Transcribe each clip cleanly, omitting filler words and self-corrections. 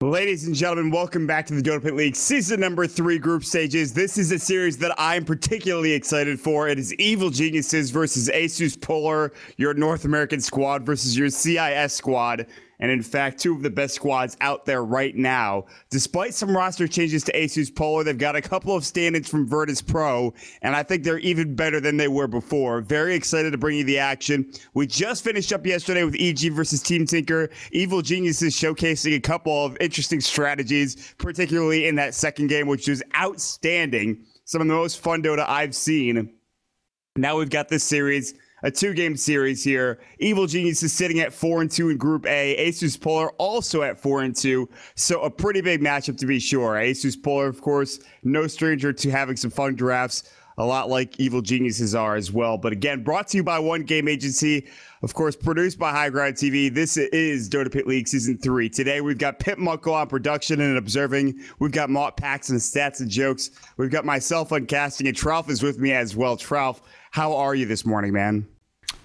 Ladies and gentlemen, welcome back to the Dota Pit League Season number 3 group stages. This is a series that I'm particularly excited for. It is Evil Geniuses versus ASUS.Polar, your North American squad versus your CIS squad. And in fact, two of the best squads out there right now. Despite some roster changes to ASUS.Polar, they've got a couple of stand-ins from Virtus Pro, and I think they're even better than they were before. Very excited to bring you the action. We just finished up yesterday with EG versus Team Tinker. Evil Geniuses showcasing a couple of interesting strategies, particularly in that second game, which was outstanding. Some of the most fun Dota I've seen. Now we've got this series, a 2-game series here. Evil Genius is sitting at 4-2 in Group A. ASUS.Polar also at 4-2. So a pretty big matchup to be sure. ASUS.Polar, of course, no stranger to having some fun drafts, a lot like Evil Geniuses are as well. But again, brought to you by One Game Agency, of course, produced by High Ground TV. This is Dota Pit League Season 3. Today, we've got Pip Muckle on production and observing. We've got Mott Packs and stats and jokes. We've got myself on casting, and Trouf is with me as well. Trouf, how are you this morning, man?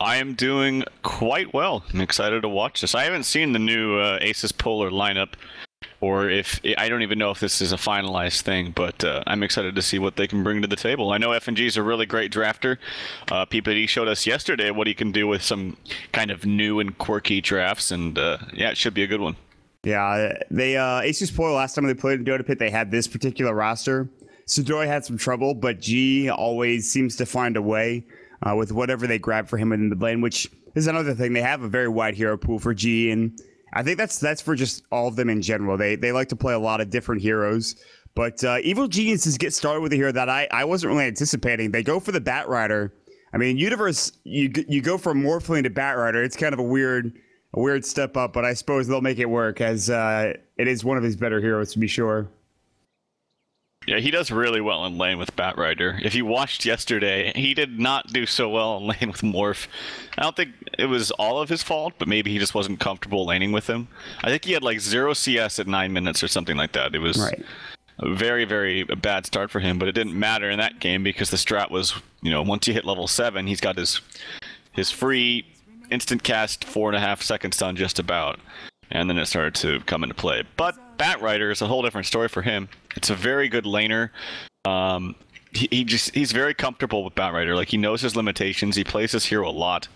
I am doing quite well. I'm excited to watch this. I haven't seen the new ASUS.Polar lineup, or if I don't even know if this is a finalized thing, but I'm excited to see what they can bring to the table. I know FNG is a really great drafter. PPD showed us yesterday what he can do with some kind of new and quirky drafts, and yeah, it should be a good one. Yeah, they ASUS.Polar, last time they played in Dota Pit, they had this particular roster. Sudoi had some trouble, but G always seems to find a way with whatever they grab for him in the lane, which is another thing. They have a very wide hero pool for G, and I think that's for just all of them in general. They like to play a lot of different heroes, but Evil Geniuses get started with a hero that I wasn't really anticipating. They go for the Bat Rider. I mean, Universe, you go from Morphling to Bat Rider. It's kind of a weird step up, but I suppose they'll make it work, as it is one of his better heroes to be sure. Yeah, he does really well in lane with Bat Rider. If you watched yesterday, he did not do so well in lane with Morph. I don't think it was all of his fault, but maybe he just wasn't comfortable laning with him. I think he had like 0 CS at 9 minutes or something like that. It was a very, very bad start for him, but it didn't matter in that game because the strat was, once you hit level 7, he's got his free instant cast 4.5-second stun just about. And then it started to come into play. But Bat Rider is a whole different story for him. It's a very good laner. He's very comfortable with Bat Rider. Like, he knows his limitations. He plays his hero a lot.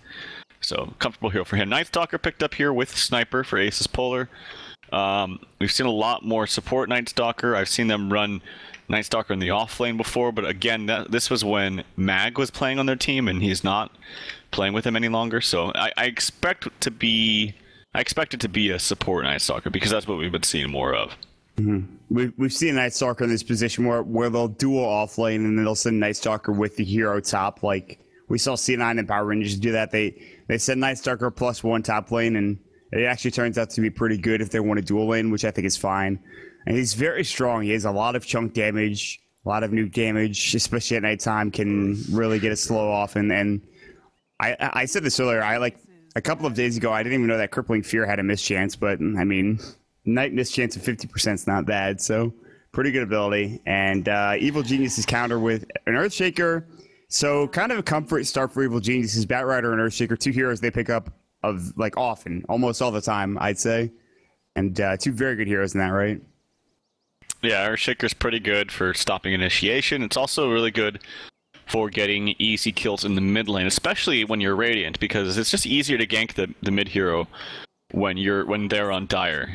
So, comfortable hero for him. Night Stalker picked up here with Sniper for ASUS.Polar. We've seen a lot more support Night Stalker. I've seen them run Night Stalker in the off lane before, but again, this was when Mag was playing on their team, and he's not playing with him any longer. So, I expect it to be a support Night Stalker because that's what we've been seeing more of. Mm-hmm. We've seen Night Stalker in this position where they'll duel off lane and then they'll send Night Stalker with the hero top. Like we saw C9 and Power Rangers do that. They send Night Stalker +1 top lane, and it actually turns out to be pretty good if they want to duel lane, which I think is fine. And he's very strong. He has a lot of chunk damage, a lot of nuke damage, especially at nighttime, can really get a slow off. And I said this earlier. A couple of days ago, I didn't even know that Crippling Fear had a mischance, but I mean, night mischance of 50% is not bad, so pretty good ability. And Evil Genius's counter with an Earthshaker, so kind of a comfort start for Evil Genius's. Bat Rider and Earthshaker, two heroes they pick up of like often, almost all the time, I'd say, and two very good heroes in that, right? Yeah, Earthshaker's pretty good for stopping initiation. It's also really good for getting easy kills in the mid lane, especially when you're Radiant, because it's just easier to gank the mid hero when they're on Dire.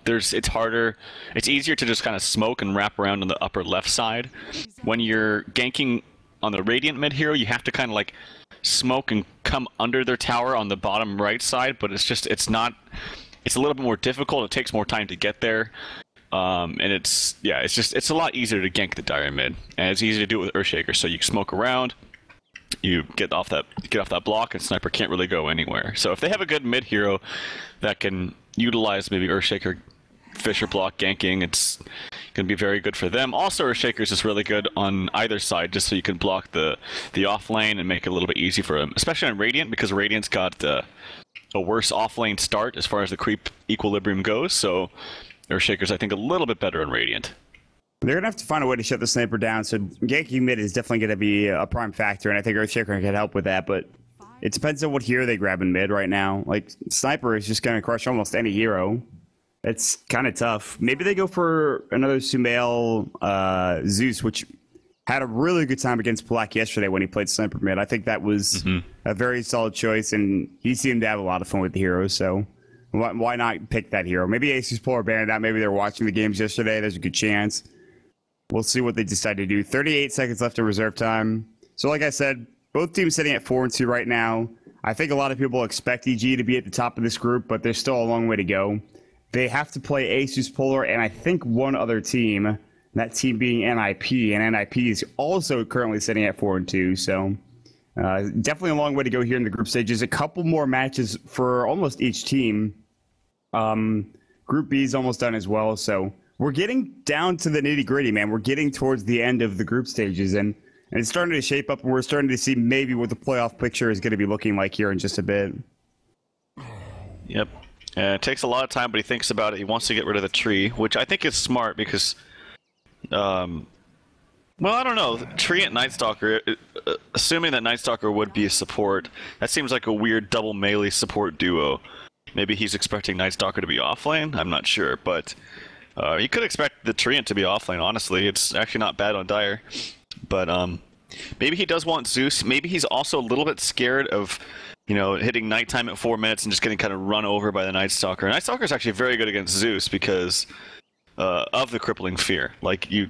It's harder. It's easier to just kind of smoke and wrap around on the upper left side. When you're ganking on the Radiant mid hero, you have to kind of like smoke and come under their tower on the bottom right side, but it's a little bit more difficult. It takes more time to get there. And it's a lot easier to gank the Dire mid, and it's easy to do it with Earthshaker. So you smoke around, you get off that block, and Sniper can't really go anywhere. So if they have a good mid hero that can utilize maybe Earthshaker, Fisher block ganking, it's gonna be very good for them. Also, Earthshaker is just really good on either side, just so you can block the off lane and make it a little bit easy for them, especially on Radiant, because Radiant's got a worse off lane start as far as the creep equilibrium goes. So Earthshaker's, I think, a little bit better in Radiant. They're going to have to find a way to shut the Sniper down, so ganking mid is definitely going to be a prime factor, and I think Earthshaker can help with that, but it depends on what hero they grab in mid right now. Like, Sniper is just going to crush almost any hero. It's kind of tough. Maybe they go for another Sumail Zeus, which had a really good time against Black yesterday when he played Sniper Mid. I think that was a very solid choice, and he seemed to have a lot of fun with the heroes, so why not pick that hero? Maybe ASUS.Polar banned out. Maybe they're watching the games yesterday. There's a good chance. We'll see what they decide to do. 38 seconds left in reserve time. So like I said, both teams sitting at 4-2 right now. I think a lot of people expect EG to be at the top of this group, but there's still a long way to go. They have to play ASUS.Polar and I think one other team, that team being NIP, and NIP is also currently sitting at 4-2. So definitely a long way to go here in the group stages. A couple more matches for almost each team. Group B is almost done as well. So we're getting down to the nitty gritty, man. We're getting towards the end of the group stages, and it's starting to shape up, and we're starting to see maybe what the playoff picture is going to be looking like here in just a bit. Yep. It takes a lot of time, but he thinks about it. He wants to get rid of the tree, which I think is smart because, well, I don't know. Tree and Night Stalker, assuming that Night Stalker would be a support, that seems like a weird double melee support duo. Maybe he's expecting Night Stalker to be offlane? I'm not sure, but you could expect the Treant to be offlane, honestly. It's actually not bad on Dire. But maybe he does want Zeus. Maybe he's also a little bit scared of, you know, hitting nighttime at 4 minutes and just getting kind of run over by the Night Stalker. Night Stalker is actually very good against Zeus because of the crippling fear. Like, you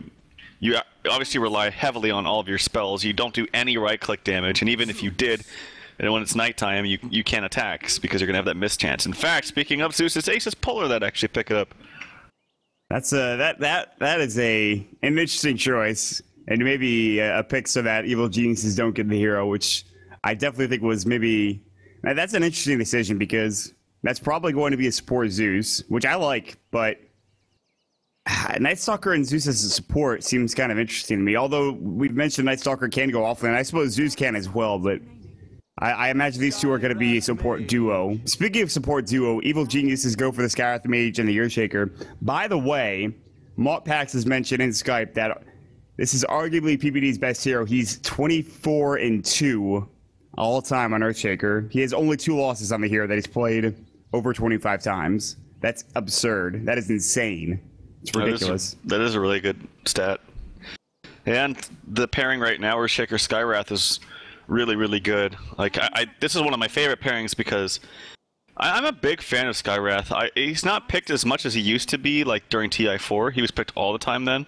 obviously rely heavily on all of your spells. You don't do any right-click damage, and even if you did, and when it's nighttime, you can't attack because you're going to have that miss chance. In fact, speaking of Zeus, it's ASUS.Polar that actually pick it up. That's that is an interesting choice, and maybe a pick so that evil geniuses don't get the hero, which I definitely think was maybe. That's an interesting decision because that's probably going to be a support Zeus, which I like, but Night Stalker and Zeus as a support seems kind of interesting to me. Although we've mentioned Night Stalker can go offlane, I suppose Zeus can as well, but I imagine these two are going to be a support duo. Speaking of support duo, Evil Geniuses go for the Skywrath Mage and the Earthshaker. By the way, Mottpax has mentioned in Skype that this is arguably PBD's best hero. He's 24-2 all time on Earthshaker. He has only 2 losses on the hero that he's played over 25 times. That's absurd. That is insane. It's ridiculous. That is a really good stat. And the pairing right now, Earthshaker Skywrath, is really, really good. Like, this is one of my favorite pairings because I'm a big fan of Skywrath. He's not picked as much as he used to be, like during TI4. He was picked all the time then.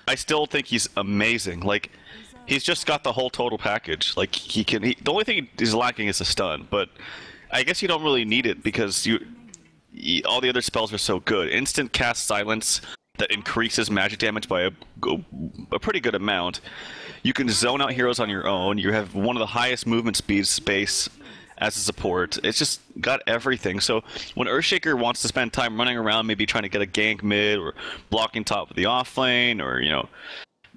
I still think he's amazing. Like, he's just got the whole total package. Like, the only thing he's lacking is a stun, but I guess you don't really need it because all the other spells are so good. Instant cast silence that increases magic damage by a pretty good amount. You can zone out heroes on your own. You have one of the highest movement speed space as a support. It's just got everything. So when Earthshaker wants to spend time running around, maybe trying to get a gank mid or blocking top of the offlane or, you know,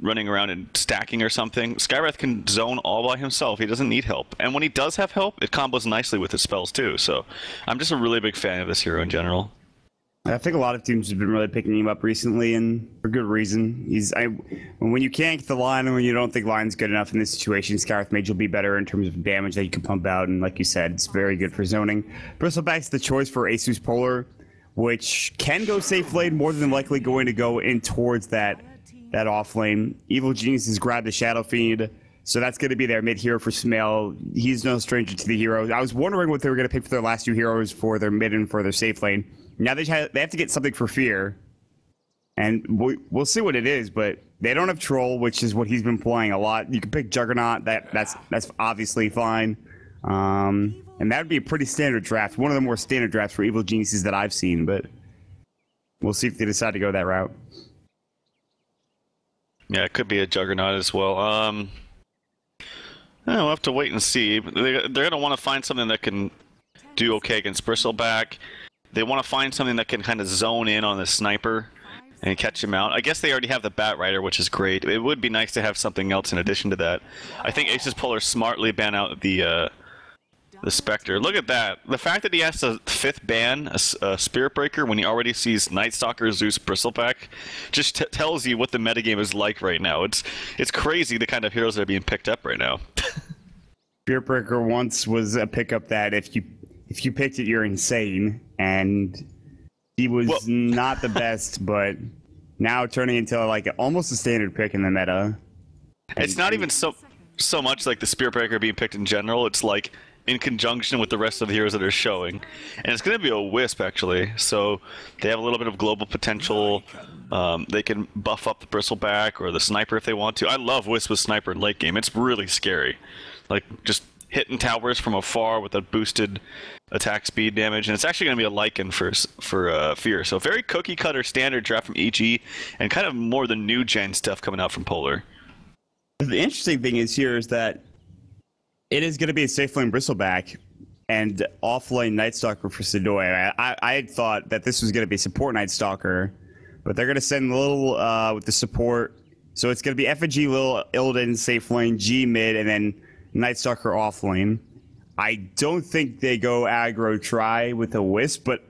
running around and stacking or something, Skywrath can zone all by himself. He doesn't need help. And when he does have help, it combos nicely with his spells too. So I'm just a really big fan of this hero in general. I think a lot of teams have been really picking him up recently, and for good reason. When you can't get the line and when you don't think line's good enough in this situation, Skywrath Mage will be better in terms of damage that you can pump out, and like you said, it's very good for zoning. Bristleback's the choice for ASUS.Polar, which can go safe lane, more than likely going to go in towards that off lane. Evil Geniuses grab the Shadow Fiend, so that's going to be their mid hero for Sumail. He's no stranger to the heroes. I was wondering what they were going to pick for their last 2 heroes for their mid and for their safe lane. Now they have to get something for Fear, and we'll see what it is. But they don't have Troll, which is what he's been playing a lot. You can pick Juggernaut. That's obviously fine, and that would be a pretty standard draft. One of the more standard drafts for Evil Geniuses that I've seen. But we'll see if they decide to go that route. Yeah, it could be a Juggernaut as well. We'll have to wait and see. They're going to want to find something that can do okay against Bristleback. They want to find something that can kind of zone in on the sniper and catch him out. I guess they already have the Bat Rider, which is great. It would be nice to have something else in addition to that. I think ASUS.Polar smartly ban out the Spectre. Look at that. The fact that he has to 5th ban a Spirit Breaker when he already sees Night Stalker, Zeus, Bristleback just tells you what the metagame is like right now. It's crazy the kind of heroes that are being picked up right now. Spirit Breaker once was a pickup that if you picked it, you're insane. And He was not the best, but now turning into like almost a standard pick in the meta. It's not even so much like the Spear Breaker being picked in general. It's like in conjunction with the rest of the heroes that are showing. And it's going to be a Wisp, actually. So they have a little bit of global potential. They can buff up the Bristleback or the Sniper if they want to. I love Wisp with Sniper in late game. It's really scary. Like, just hitting towers from afar with a boosted attack speed damage. And it's actually going to be a Lycan for Fear. So very cookie-cutter standard draft from EG, and kind of more the new-gen stuff coming out from Polar. The interesting thing is that it is going to be a safe lane Bristleback and off-lane Night Stalker for Sidoi. I had thought that this was going to be support Night Stalker, but they're going to send Lil with the support. So it's going to be Effigy, Lil, Illidan, safe lane, G mid, and then Night Stalker off lane. I don't think they go aggro try with a Wisp, but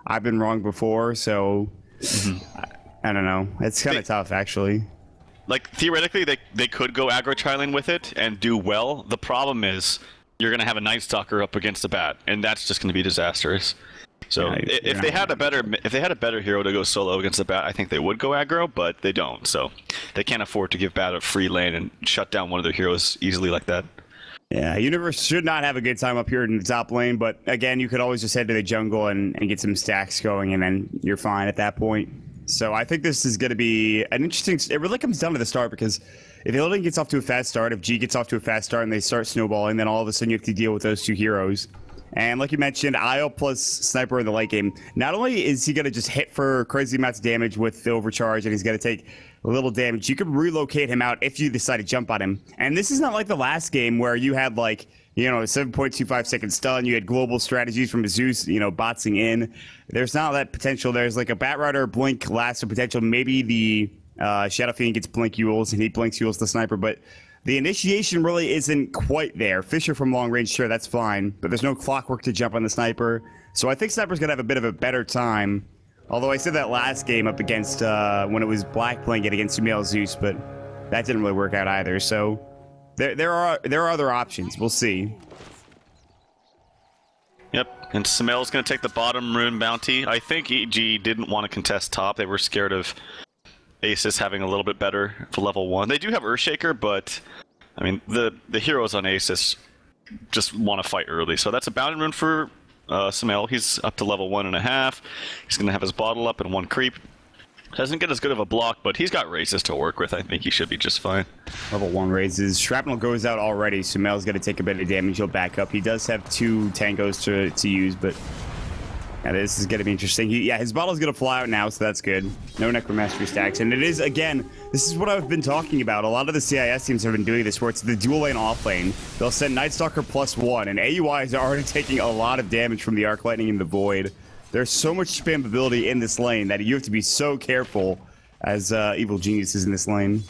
I've been wrong before, so I don't know. It's kind of tough, actually. Like, theoretically, they could go aggro tri-lane with it and do well. The problem is you're going to have a Night Stalker up against the bat, and that's just going to be disastrous. So if they had a better hero to go solo against the bat, I think they would go aggro, but they don't. So they can't afford to give bat a free lane and shut down one of their heroes easily like that. Yeah, Universe should not have a good time up here in the top lane, but again, you could always just head to the jungle and get some stacks going, and then you're fine at that point. So I think this is going to be an interesting... It really comes down to the start, because if Illidan gets off to a fast start, if G gets off to a fast start and they start snowballing, then all of a sudden you have to deal with those two heroes. And like you mentioned, IO plus Sniper in the late game. Not only is he going to just hit for crazy amounts of damage with the overcharge, and he's going to take a little damage, you can relocate him out if you decide to jump on him. And this is not like the last game where you had like, you know, a 7.25 second stun. You had global strategies from ASUS, you know, botsing in. There's not that potential. There's like a Batrider, Blink, Lasso potential. Maybe the Shadow Fiend gets Blink Yules and he Blinks Yules the Sniper, but the initiation really isn't quite there. Fisher from long range, sure, that's fine, but there's no clockwork to jump on the Sniper. So I think Sniper's going to have a bit of a better time. Although I said that last game up against, when it was Black playing it against Sumail Zeus, but that didn't really work out either. So there are other options. We'll see. Yep, and Sumail's going to take the bottom rune bounty. I think EG didn't want to contest top. They were scared of ASUS having a little bit better for level 1. They do have Earthshaker, but I mean the heroes on ASUS just want to fight early. So that's a bounty rune for Sumail. He's up to level 1.5. He's going to have his bottle up and 1 creep. Doesn't get as good of a block, but he's got raises to work with. I think he should be just fine. Level 1 raises. Shrapnel goes out already. Sumail's going to take a bit of damage. He'll back up. He does have 2 tangos to use, but yeah, this is going to be interesting. His bottle's going to fly out now, so that's good. No Necromastery stacks. And it is, again, this is what I've been talking about. A lot of the CIS teams have been doing this, where it's the dual lane off lane. They'll send Night Stalker +1, and AUI is already taking a lot of damage from the Arc Lightning and the Void. There's so much spammability in this lane that you have to be so careful as evil geniuses in this lane.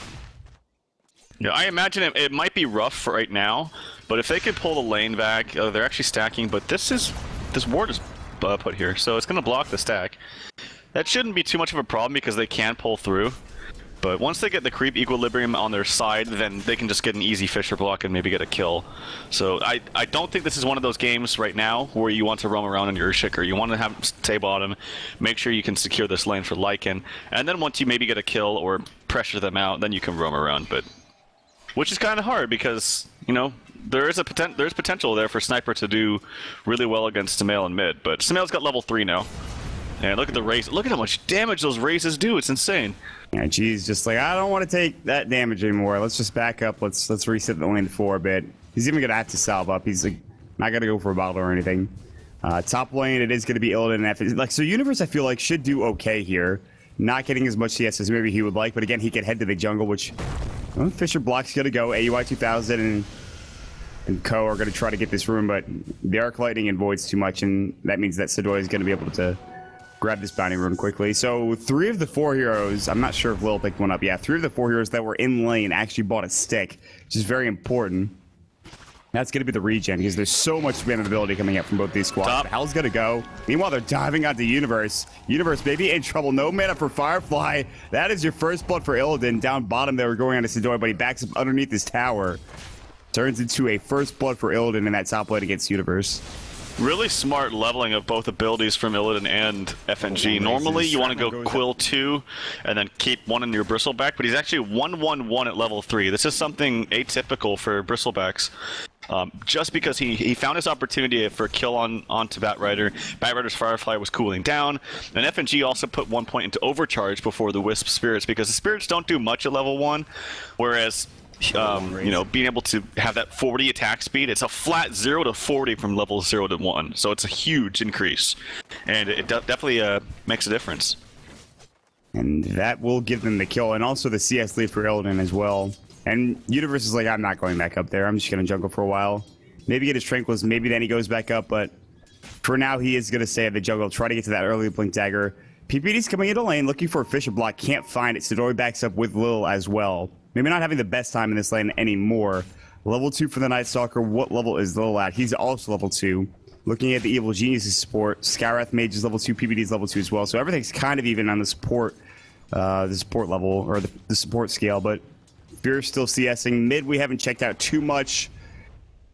Yeah, I imagine it might be rough right now, but if they could pull the lane back, they're actually stacking, but this ward is put here, so it's going to block the stack. That shouldn't be too much of a problem because they can pull through. But once they get the creep equilibrium on their side, then they can just get an easy Fisher block and maybe get a kill. So I don't think this is one of those games right now where you want to roam around on your Earthshaker. You want to have stay bottom, make sure you can secure this lane for Lycan, and then once you maybe get a kill or pressure them out, then you can roam around. But which is kind of hard because, you know, there's potential there for Sniper to do really well against Sumail and mid. But Sumail's got level 3 now. And look at the raise. Look at how much damage those raises do. It's insane. Yeah, G's just like, I don't want to take that damage anymore. Let's just back up. Let's reset the lane for a bit. He's even gonna have to salve up. He's like not gonna go for a bottle or anything. Top lane, it is gonna be Illidan and F. Like, so Universe, I feel like should do okay here. Not getting as much CS as maybe he would like, but again, he can head to the jungle, which Fisher block's gonna go. AUI 2000 and Co are gonna try to get this room, but the Arc Lightning and Void's too much, and that means that Sidoi is gonna be able to grab this bounty rune quickly. So 3 of the 4 heroes, I'm not sure if Lil picked one up. Yeah, 3 of the 4 heroes that were in lane actually bought a stick, which is very important. That's going to be the regen, because there's so much spammability coming out from both these squads. The Hell's going to go. Meanwhile, they're diving onto Universe. Universe, maybe in trouble. No mana for Firefly. That is your first blood for Illidan. Down bottom, they were going on to Sidoi, but he backs up underneath this tower. Turns into a first blood for Illidan in that top lane against Universe. Really smart leveling of both abilities from Illidan and FNG. Normally, you want to go Quill 2 and then keep one in your Bristleback, but he's actually 1-1-1 at level 3. This is something atypical for Bristlebacks. Just because he found his opportunity for a kill onto Batrider. Batrider's Firefly was cooling down, and FNG also put 1 point into overcharge before the Wisp Spirits, because the Spirits don't do much at level 1, whereas you know, being able to have that 40 attack speed, it's a flat 0 to 40 from level 0 to 1, so it's a huge increase, and it definitely makes a difference. And that will give them the kill, and also the CS lead for Illidan as well. And Universe is like, I'm not going back up there, I'm just going to jungle for a while. Maybe get his Tranquils, maybe then he goes back up, but for now he is going to stay at the jungle, try to get to that early Blink Dagger. PPD's coming into lane, looking for a Fisher block, can't find it, Sidori backs up with Lil as well. Maybe not having the best time in this lane anymore. Level 2 for the Night Stalker. What level is Lil at? He's also level 2. Looking at the Evil Geniuses support, Skywrath Mage is level 2, PPD is level 2 as well. So everything's kind of even on the support level, or the support scale. But Fear's still CSing. Mid, we haven't checked out too much.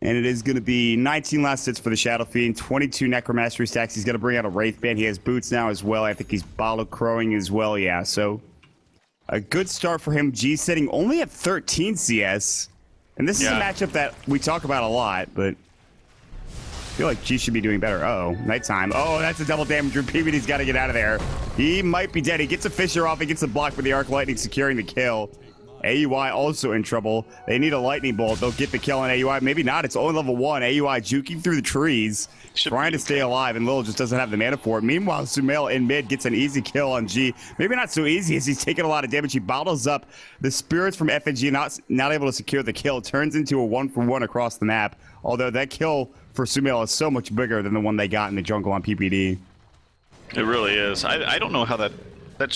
And it is going to be 19 last hits for the Shadow Fiend, 22 Necromastery stacks. He's going to bring out a Wraith Band. He has boots now as well. I think he's Bottle Crowing as well, yeah. So a good start for him. G sitting only at 13 CS. And this is a matchup that we talk about a lot, but I feel like G should be doing better. Uh-oh, nighttime. Oh, that's a double damage room. PVD's got to get out of there. He might be dead. He gets a Fisher off. He gets the block with the Arc Lightning, securing the kill. AUI also in trouble. They need a Lightning Bolt. They'll get the kill on AUI. Maybe not. It's only level 1. AUI juking through the trees, trying to stay alive, and Lil just doesn't have the mana for it. Meanwhile, Sumail in mid gets an easy kill on G. Maybe not so easy as he's taking a lot of damage. He bottles up the Spirits from FNG, not able to secure the kill. Turns into a 1-for-1 across the map. Although that kill for Sumail is so much bigger than the one they got in the jungle on PPD. It really is. I don't know how that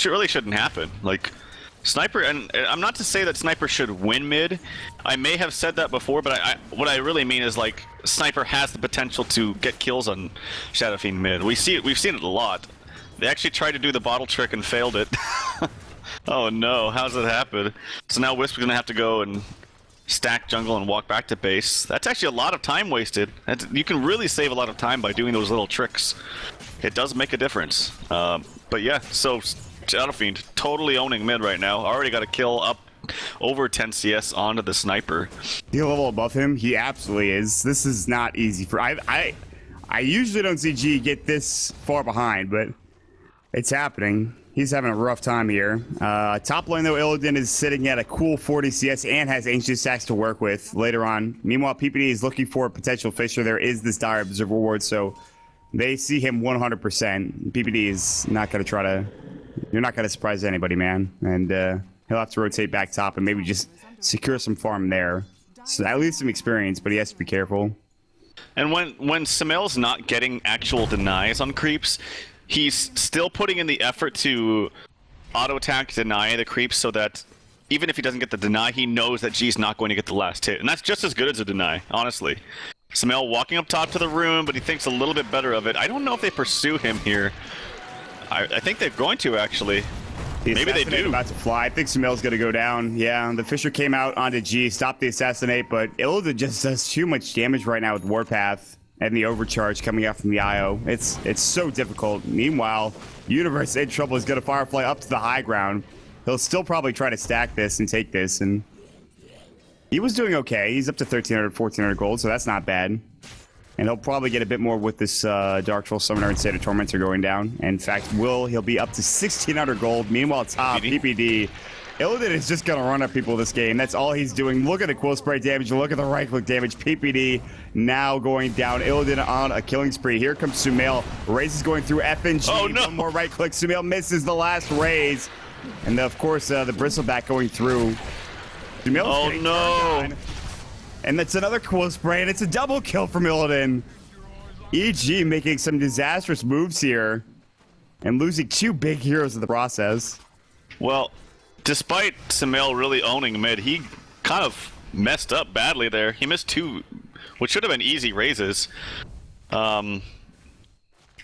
really shouldn't happen. Like, Sniper, and I'm not to say that Sniper should win mid. I may have said that before, but what I really mean is, like, Sniper has the potential to get kills on Shadow Fiend mid. We've seen it a lot. They actually tried to do the bottle trick and failed it. Oh no, how's that happen? So now Wisp is gonna have to go and stack jungle and walk back to base. That's actually a lot of time wasted. You can really save a lot of time by doing those little tricks. It does make a difference. But yeah, so Shadow Fiend totally owning mid right now. Already got a kill up over 10 CS onto the Sniper. The level above him, he absolutely is. This is not easy for I usually don't see G get this far behind, but it's happening. He's having a rough time here. Top lane though, Illidan is sitting at a cool 40 CS and has Ancient Stacks to work with later on. Meanwhile, PPD is looking for a potential Fisher. There is this Dire Observer Ward, so they see him 100%. PPD is not going to try to... You're not going to surprise anybody, man. And he'll have to rotate back top and maybe just secure some farm there. So at least some experience, but he has to be careful. And when Sumail's not getting actual denies on creeps, he's still putting in the effort to auto-attack, deny the creeps, so that even if he doesn't get the deny, he knows that G's not going to get the last hit. And that's just as good as a deny, honestly. Sumail walking up top to the room, but he thinks a little bit better of it. I don't know if they pursue him here. I think they're going to, actually. Maybe they do. About to fly. I think Sumail's going to go down. Yeah, the Fisher came out onto G, stopped the assassinate, but Illidan just does too much damage right now with Warpath and the overcharge coming out from the IO. It's so difficult. Meanwhile, Universe in trouble is going to Firefly up to the high ground. He'll still probably try to stack this and take this, and he was doing okay. He's up to 1,300, 1,400 gold, so that's not bad. And he'll probably get a bit more with this Dark Troll Summoner and State of Tormentor going down. In fact, he'll be up to 1,600 gold. Meanwhile, top PPD. Illidan is just going to run up people this game. That's all he's doing. Look at the Quill Spray damage. Look at the right-click damage. PPD now going down. Illidan on a killing spree. Here comes Sumail. Raze is going through FNG. Oh, no. One more right-click. Sumail misses the last Raze. And, of course, the Bristleback going through. Oh, no. And that's another Quill Spray, and it's a double kill from Illidan. EG making some disastrous moves here and losing two big heroes in the process. Well, despite Sumail really owning mid, he kind of messed up badly there. He missed two, which should have been easy raises. Yeah,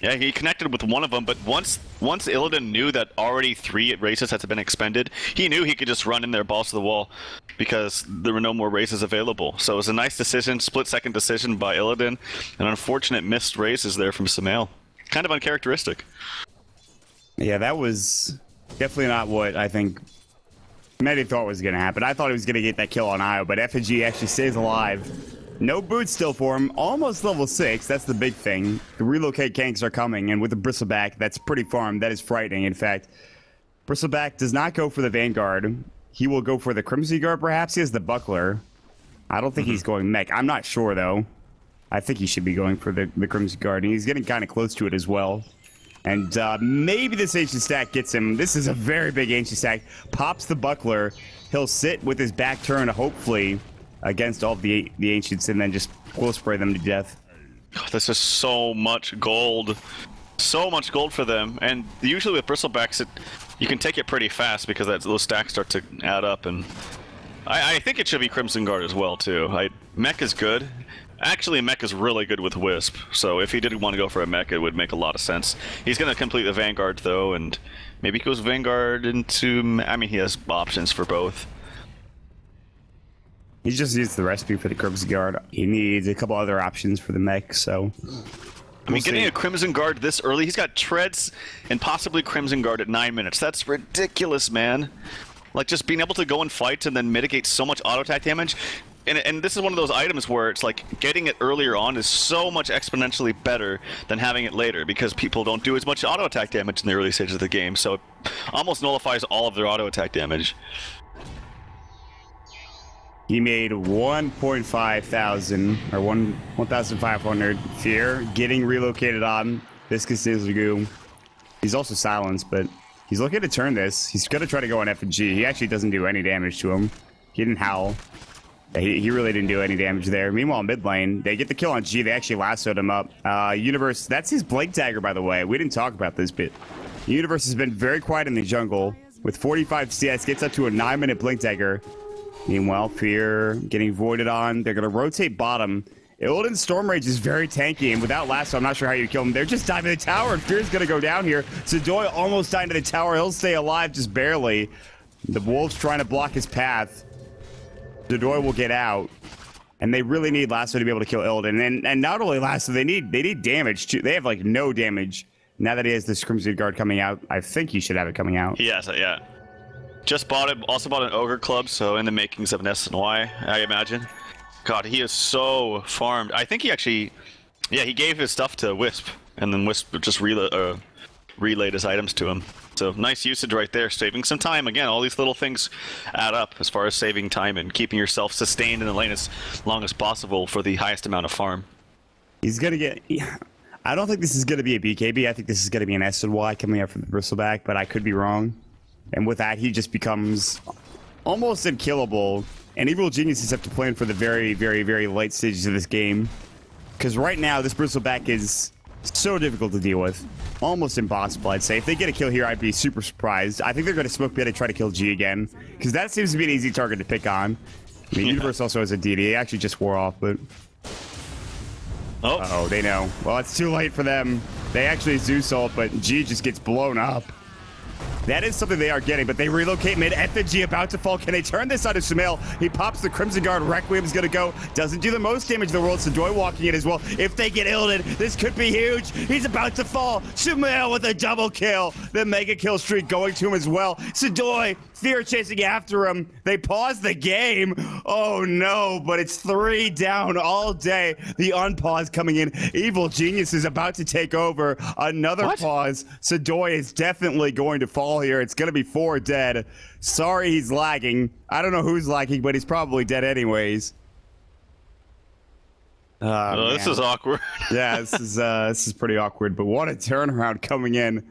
Yeah, he connected with one of them, but once Illidan knew that already 3 races had been expended, he knew he could just run in there balls to the wall because there were no more races available. So it was a nice decision, split-second decision by Illidan, and unfortunate missed races there from Sumail. Kind of uncharacteristic. Yeah, that was definitely not what I think many thought was going to happen. I thought he was going to get that kill on Io, but FNG actually stays alive. No boots still for him. Almost level 6. That's the big thing. The relocate ganks are coming, and with the Bristleback, that's pretty farmed. That is frightening, in fact. Bristleback does not go for the Vanguard. He will go for the Crimson Guard, perhaps. He has the Buckler. I don't think he's going mech. I'm not sure, though. I think he should be going for the Crimson Guard, and he's getting kind of close to it as well. And maybe this Ancient Stack gets him. This is a very big Ancient Stack. Pops the Buckler. He'll sit with his back turned, hopefully, against all of the Ancients, and then just will spray them to death. God, this is so much gold. So much gold for them. And usually with Bristlebacks, you can take it pretty fast because those stacks start to add up. And I think it should be Crimson Guard as well, too. Mech is good. Actually, Mech is really good with Wisp, so if he didn't want to go for a Mech, it would make a lot of sense. He's going to complete the Vanguard, though, and maybe he goes Vanguard into... I mean, he has options for both. He just used the recipe for the Crimson Guard. He needs a couple other options for the Mech, so... I mean, getting a Crimson Guard this early, he's got Treads and possibly Crimson Guard at 9 minutes. That's ridiculous, man. Like, just being able to go and fight and then mitigate so much auto-attack damage... And this is one of those items where it's like getting it earlier on is so much exponentially better than having it later because people don't do as much auto attack damage in the early stages of the game, so it almost nullifies all of their auto attack damage. He made 1.5 thousand or 1,500 fear getting relocated on Viscous Goo. He's also silenced, but he's looking to turn this. He's going to try to go on F and G. He actually doesn't do any damage to him. He didn't howl. He really didn't do any damage there. Meanwhile, mid lane, they get the kill on G. They actually lassoed him up. Universe, that's his Blink Dagger, by the way. We didn't talk about this, but Universe has been very quiet in the jungle. With 45 CS, gets up to a 9-minute Blink Dagger. Meanwhile, Fear getting voided on. They're going to rotate bottom. Illidan Storm Rage is very tanky, and without lasso, I'm not sure how you kill him. They're just diving the tower, and Fear's going to go down here. Sadoy almost dying to the tower. He'll stay alive just barely. The Wolves trying to block his path. Sadoy will get out, and they really need Lasso to be able to kill Illidan. And not only Lasso, they need damage too. They have like no damage. Now that he has this Crimson Guard coming out, I think he should have it coming out. Yes, yeah. Just bought it. Also bought an Ogre Club, so in the makings of an SNY, I imagine. God, he is so farmed. I think he actually, yeah, he gave his stuff to Wisp, and then Wisp just relayed his items to him. So nice usage right there, saving some time. Again, all these little things add up as far as saving time and keeping yourself sustained in the lane as long as possible for the highest amount of farm. He's going to get... I don't think this is going to be a BKB. I think this is going to be an SNY coming up from the Bristleback, but I could be wrong. And with that, he just becomes almost unkillable. And Evil Geniuses have to plan for the very, very, very late stages of this game. Because right now, this Bristleback is so difficult to deal with. Almost impossible, I'd say. If they get a kill here, I'd be super surprised. I think they're going to smoke mid and try to kill G again. Because that seems to be an easy target to pick on. I mean, Universe also has a DD. He actually just wore off, but... Uh-oh, they know. Well, it's too late for them. They actually Zeus ult, but G just gets blown up. That is something they are getting, but they relocate mid. Effigy about to fall. Can they turn this on to Sumail? He pops the Crimson Guard. Requiem's going to go. Doesn't do the most damage in the world. Sadoy walking in as well. If they get Illidan, this could be huge. He's about to fall. Sumail with a double kill. The mega kill streak going to him as well. Sadoy, Fear chasing after him. They pause the game. Oh no, but it's 3 down all day. The unpause coming in. Evil Genius is about to take over. Another pause. Sadoy is definitely going to fall here. It's going to be 4 dead. Sorry he's lagging. I don't know who's lagging, but he's probably dead anyways. This is awkward. Yeah, this is pretty awkward, but what a turnaround coming in.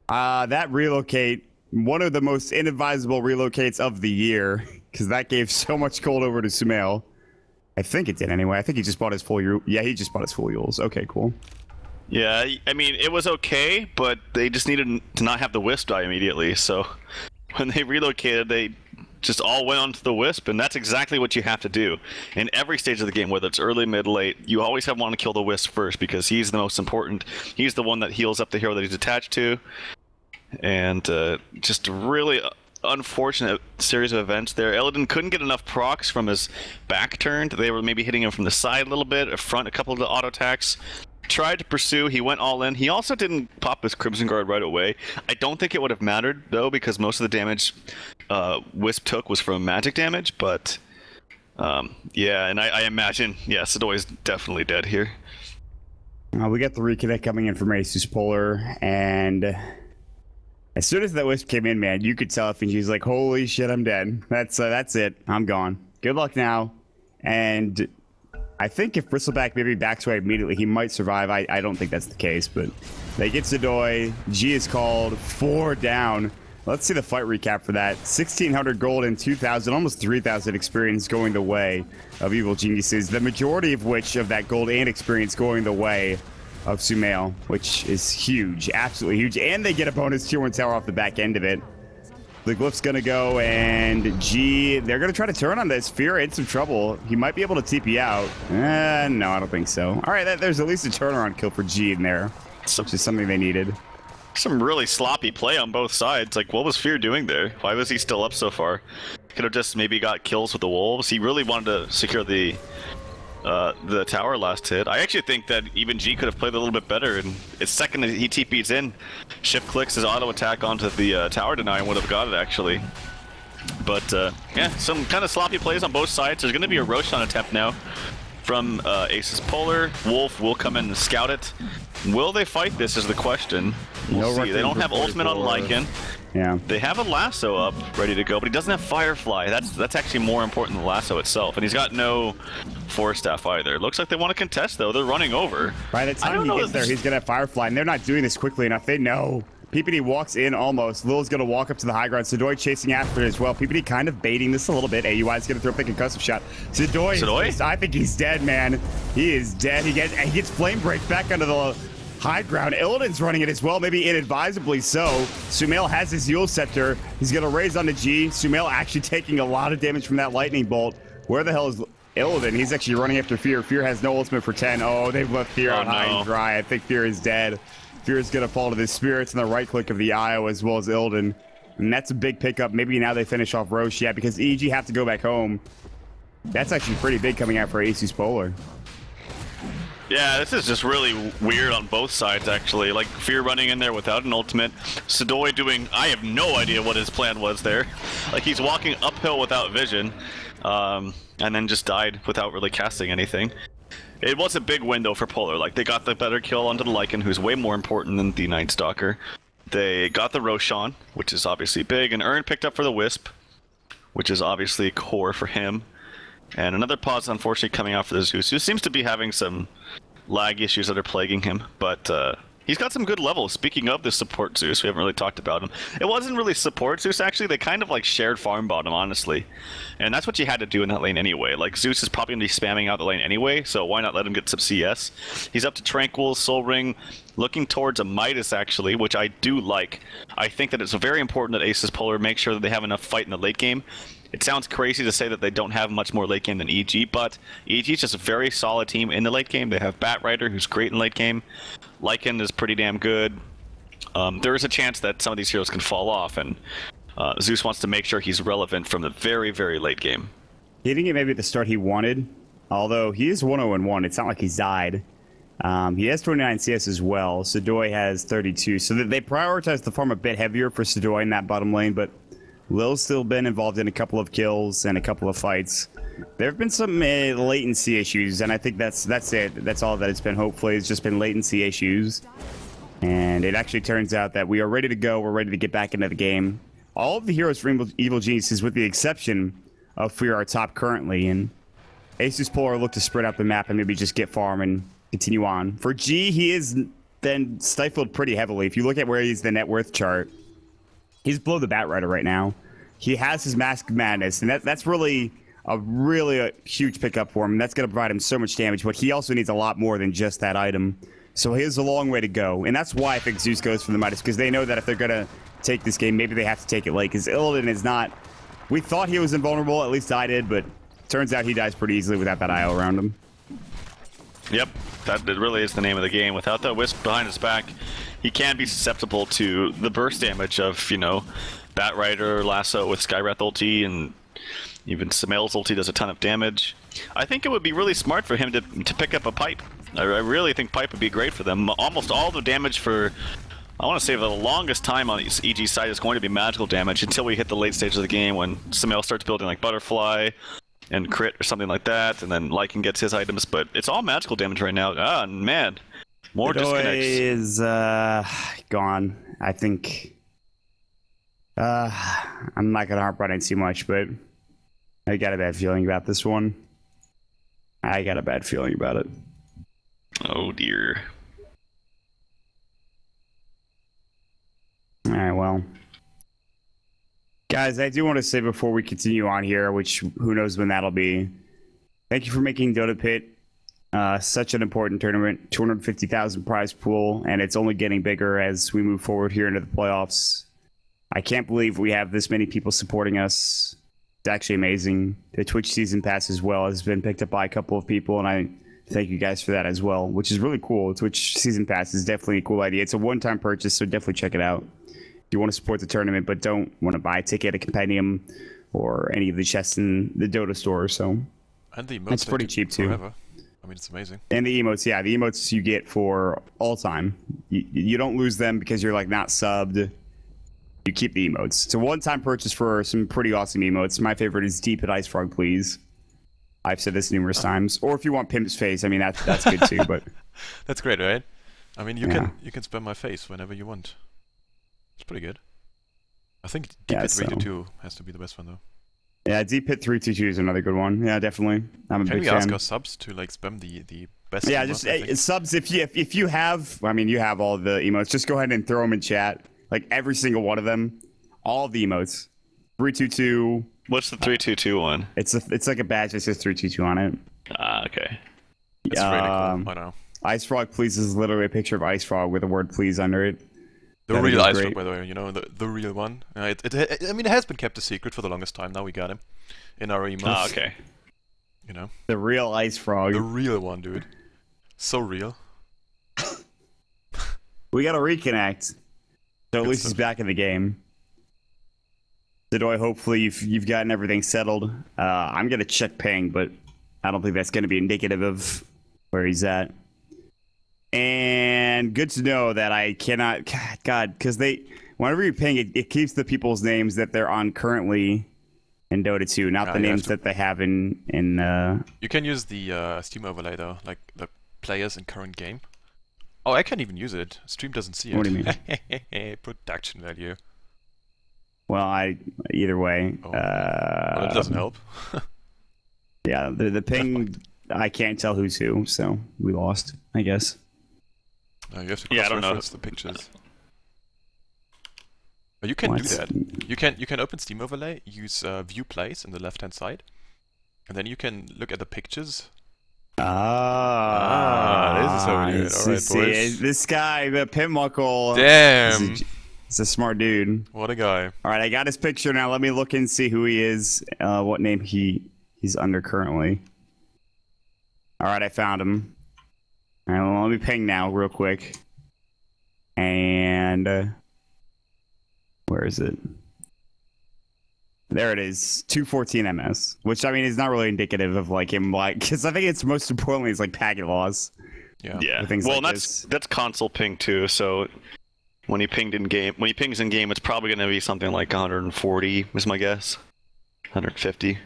That relocate, one of the most inadvisable relocates of the year, because that gave so much gold over to Sumail. I think it did anyway. I think he just bought his full... Yeah, he just bought his full Yules. Okay, cool. Yeah, I mean, it was okay, but they just needed to not have the Wisp die immediately, so when they relocated, they just all went onto the Wisp, and that's exactly what you have to do. In every stage of the game, whether it's early, mid, late, you always want to kill the Wisp first, because he's the most important. He's the one that heals up the hero that he's attached to. And just a really unfortunate series of events there. Illidan couldn't get enough procs from his back turned. They were maybe hitting him from the side a little bit, a front, a couple of the auto attacks. Tried to pursue, he went all in. He also didn't pop his Crimson Guard right away. I don't think it would have mattered, though, because most of the damage Wisp took was from magic damage, but yeah, and I imagine, yeah, Sidoi is definitely dead here. We got the reconnect coming in from ASUS.Polar, and as soon as that Wisp came in, man, you could tell she's like, holy shit, I'm dead. That's it. I'm gone. Good luck now. And I think if Bristleback maybe backs away immediately, he might survive. I don't think that's the case, but they get Sidoi. G is called, 4 down. Let's see the fight recap for that. 1,600 gold and 2,000, almost 3,000 experience going the way of Evil Geniuses. The majority of which of that gold and experience going the way of Sumail, which is huge, absolutely huge. And they get a bonus tier 1 tower off the back end of it. The Glyph's gonna go, and G, they're gonna try to turn on this. Fear in some trouble. He might be able to TP out. No, I don't think so. All right, there's at least a turnaround kill for G in there, which is something they needed. Some really sloppy play on both sides. Like, what was Fear doing there? Why was he still up so far? Could have just maybe got kills with the wolves. He really wanted to secure the tower last hit. I actually think that even G could have played a little bit better, and it's second that he TP's in. Shift clicks his auto attack onto the tower deny and would have got it, actually. But yeah, some kind of sloppy plays on both sides. There's going to be a Roshan attempt now from ASUS.Polar. Wolf will come in and scout it. Will they fight this is the question. We'll see. They don't have ultimate on Lycan. Yeah. They have a lasso up, ready to go, but he doesn't have Firefly. That's actually more important than the lasso itself. And he's got no Force Staff either. Looks like they want to contest, though. They're running over. By the time he gets there, he's going to have Firefly, and they're not doing this quickly enough. They know. PPD walks in almost. Lil's going to walk up to the high ground. Sidoi chasing after it as well. PPD kind of baiting this a little bit. AUI is going to throw up the concussive shot. Sidoi? I think he's dead, man. He is dead. He gets Flame Break back under the high ground. Illidan's running it as well, maybe inadvisably so. Sumail has his Yule Scepter. He's going to raise onto G. Sumail actually taking a lot of damage from that lightning bolt. Where the hell is Illidan? He's actually running after Fear. Fear has no ultimate for 10. Oh, they've left Fear out high and dry. I think Fear is dead. Fear is going to fall to the Spirits and the right click of the IO as well as Illidan. And that's a big pickup. Maybe now they finish off Roche. Yeah, because EG have to go back home. That's actually pretty big coming out for ASUS.Polar. Yeah, this is just really weird on both sides, actually. Like, Fear running in there without an ultimate. Sidoi doing... I have no idea what his plan was there. Like, he's walking uphill without vision. And then just died without really casting anything. It was a big win, though, for Polar. Like, they got the better kill onto the Lycan, who's way more important than the Night Stalker. They got the Roshan, which is obviously big. And Ern picked up for the Wisp, which is obviously core for him. And another pause, unfortunately, coming out for the Zeus, who seems to be having some lag issues that are plaguing him, but he's got some good levels. Speaking of the support Zeus, we haven't really talked about him. It wasn't really support Zeus, actually. They kind of like shared farm bottom, honestly. And that's what you had to do in that lane anyway. Like, Zeus is probably going to be spamming out the lane anyway, so why not let him get some CS? He's up to Tranquil, Soul Ring, looking towards a Midas, actually, which I do like. I think that it's very important that ASUS.Polar make sure that they have enough fight in the late game. It sounds crazy to say that they don't have much more late game than EG, but EG is just a very solid team in the late game. They have Batrider, who's great in late game. Lycan is pretty damn good. There is a chance that some of these heroes can fall off, and Zeus wants to make sure he's relevant from the very, very late game. He didn't get maybe the start he wanted, although he is 1-0-1. It's not like he's died. He has 29 CS as well. Sidoi has 32, so they prioritize the farm a bit heavier for Sidoi in that bottom lane, but Lil's still been involved in a couple of kills and a couple of fights. There have been some latency issues, and I think that's it. That's all that it's been, hopefully. It's just been latency issues. And it actually turns out that we are ready to go. We're ready to get back into the game. All of the heroes for Evil Geniuses, with the exception of Fear, are top currently. And ASUS.Polar look to spread out the map and maybe just get farm and continue on. For G, he is then stifled pretty heavily. If you look at where he's the net worth chart, he's below the Batrider right now. He has his Mask of Madness, and that's really a huge pickup for him. That's going to provide him so much damage, but he also needs a lot more than just that item. So he has a long way to go, and that's why I think Zeus goes for the Midas, because they know that if they're going to take this game, maybe they have to take it late, because Illidan is not We thought he was invulnerable, at least I did, but turns out he dies pretty easily without that IO around him. Yep, that really is the name of the game. Without that Wisp behind his back, he can be susceptible to the burst damage of, you know, Batrider, Lasso with Skywrath ulti, and even Samael's ulti does a ton of damage. I think it would be really smart for him to pick up a pipe. I really think pipe would be great for them. Almost all the damage for, I want to say, the longest time on EG's side is going to be magical damage until we hit the late stage of the game when Samael starts building like Butterfly and Crit or something like that, and then Lycan gets his items, but it's all magical damage right now. Ah, man. More disconnects. Is gone. I think I'm not gonna harp on it too much, but I got a bad feeling about this one. I got a bad feeling about it. Oh dear. Alright, well. Guys, I do want to say before we continue on here, which who knows when that'll be, thank you for making Dota Pit such an important tournament. 250,000 prize pool, and it's only getting bigger as we move forward here into the playoffs. I can't believe we have this many people supporting us. It's actually amazing. The Twitch Season Pass as well has been picked up by a couple of people, and I thank you guys for that as well, which is really cool. Twitch Season Pass is definitely a cool idea. It's a one-time purchase, so definitely check it out. You want to support the tournament, but don't want to buy a ticket, a compendium, or any of the chests in the Dota store. So and the emotes, it's pretty cheap too. Forever. I mean, it's amazing. And the emotes, yeah, the emotes you get for all time. You don't lose them because you're like not subbed. You keep the emotes. It's a one-time purchase for some pretty awesome emotes. My favorite is Deep at Ice Frog, please. I've said this numerous times. Or if you want Pimp's Face, I mean that's good too. But that's great, right? I mean, you can spam my face whenever you want. It's pretty good. I think Deep Pit 322 has to be the best one though. Yeah, Deep Pit 322 is another good one. Yeah, definitely. I'm a big fan. Can we ask our subs to like spam the best? Yeah, just subs if you have. I mean, you have all the emotes. Just go ahead and throw them in chat. Like every single one of them, all of the emotes. 322. What's the 322 one? It's like a badge that says 322 on it. Ah, okay. It's really cool. I know. Ice Frog Please is literally a picture of Ice Frog with the word please under it. The real Ice Frog, by the way, you know, the real one. I mean, it has been kept a secret for the longest time. Now we got him in our emotes. Ah, okay. You know. The real Ice Frog. The real one, dude. So real. We gotta reconnect. So at least he's back in the game. Zedoy, hopefully you've gotten everything settled. I'm gonna check ping, but I don't think that's gonna be indicative of where he's at. And good to know that I cannot, God, because whenever you ping, it keeps the people's names that they're on currently in Dota 2, not the names that they have in. You can use the Steam overlay though, like the players in current game. Oh, I can't even use it. Stream doesn't see it. What do you mean? Production value. Well, either way. Oh, well, it doesn't help. Yeah, the ping, I can't tell who's who, so we lost, I guess. You have to cross-reference the pictures. But you can do that. You can open Steam Overlay, use View Plays in the left-hand side, and then you can look at the pictures. This is how we do it. All right, boys. This guy, the Pimmuckle. Damn. He's a smart dude. What a guy. All right, I got his picture now. Let me look and see who he is, what name he's under currently. All right, I found him. All right, well, let me ping now real quick. And where is it? There it is, 214 MS, which I mean is not really indicative of like him, like, because I think it's most importantly it's like packet loss. Yeah. Well, like that's console ping too. So when he pings in game, it's probably going to be something like 140 is my guess. 150.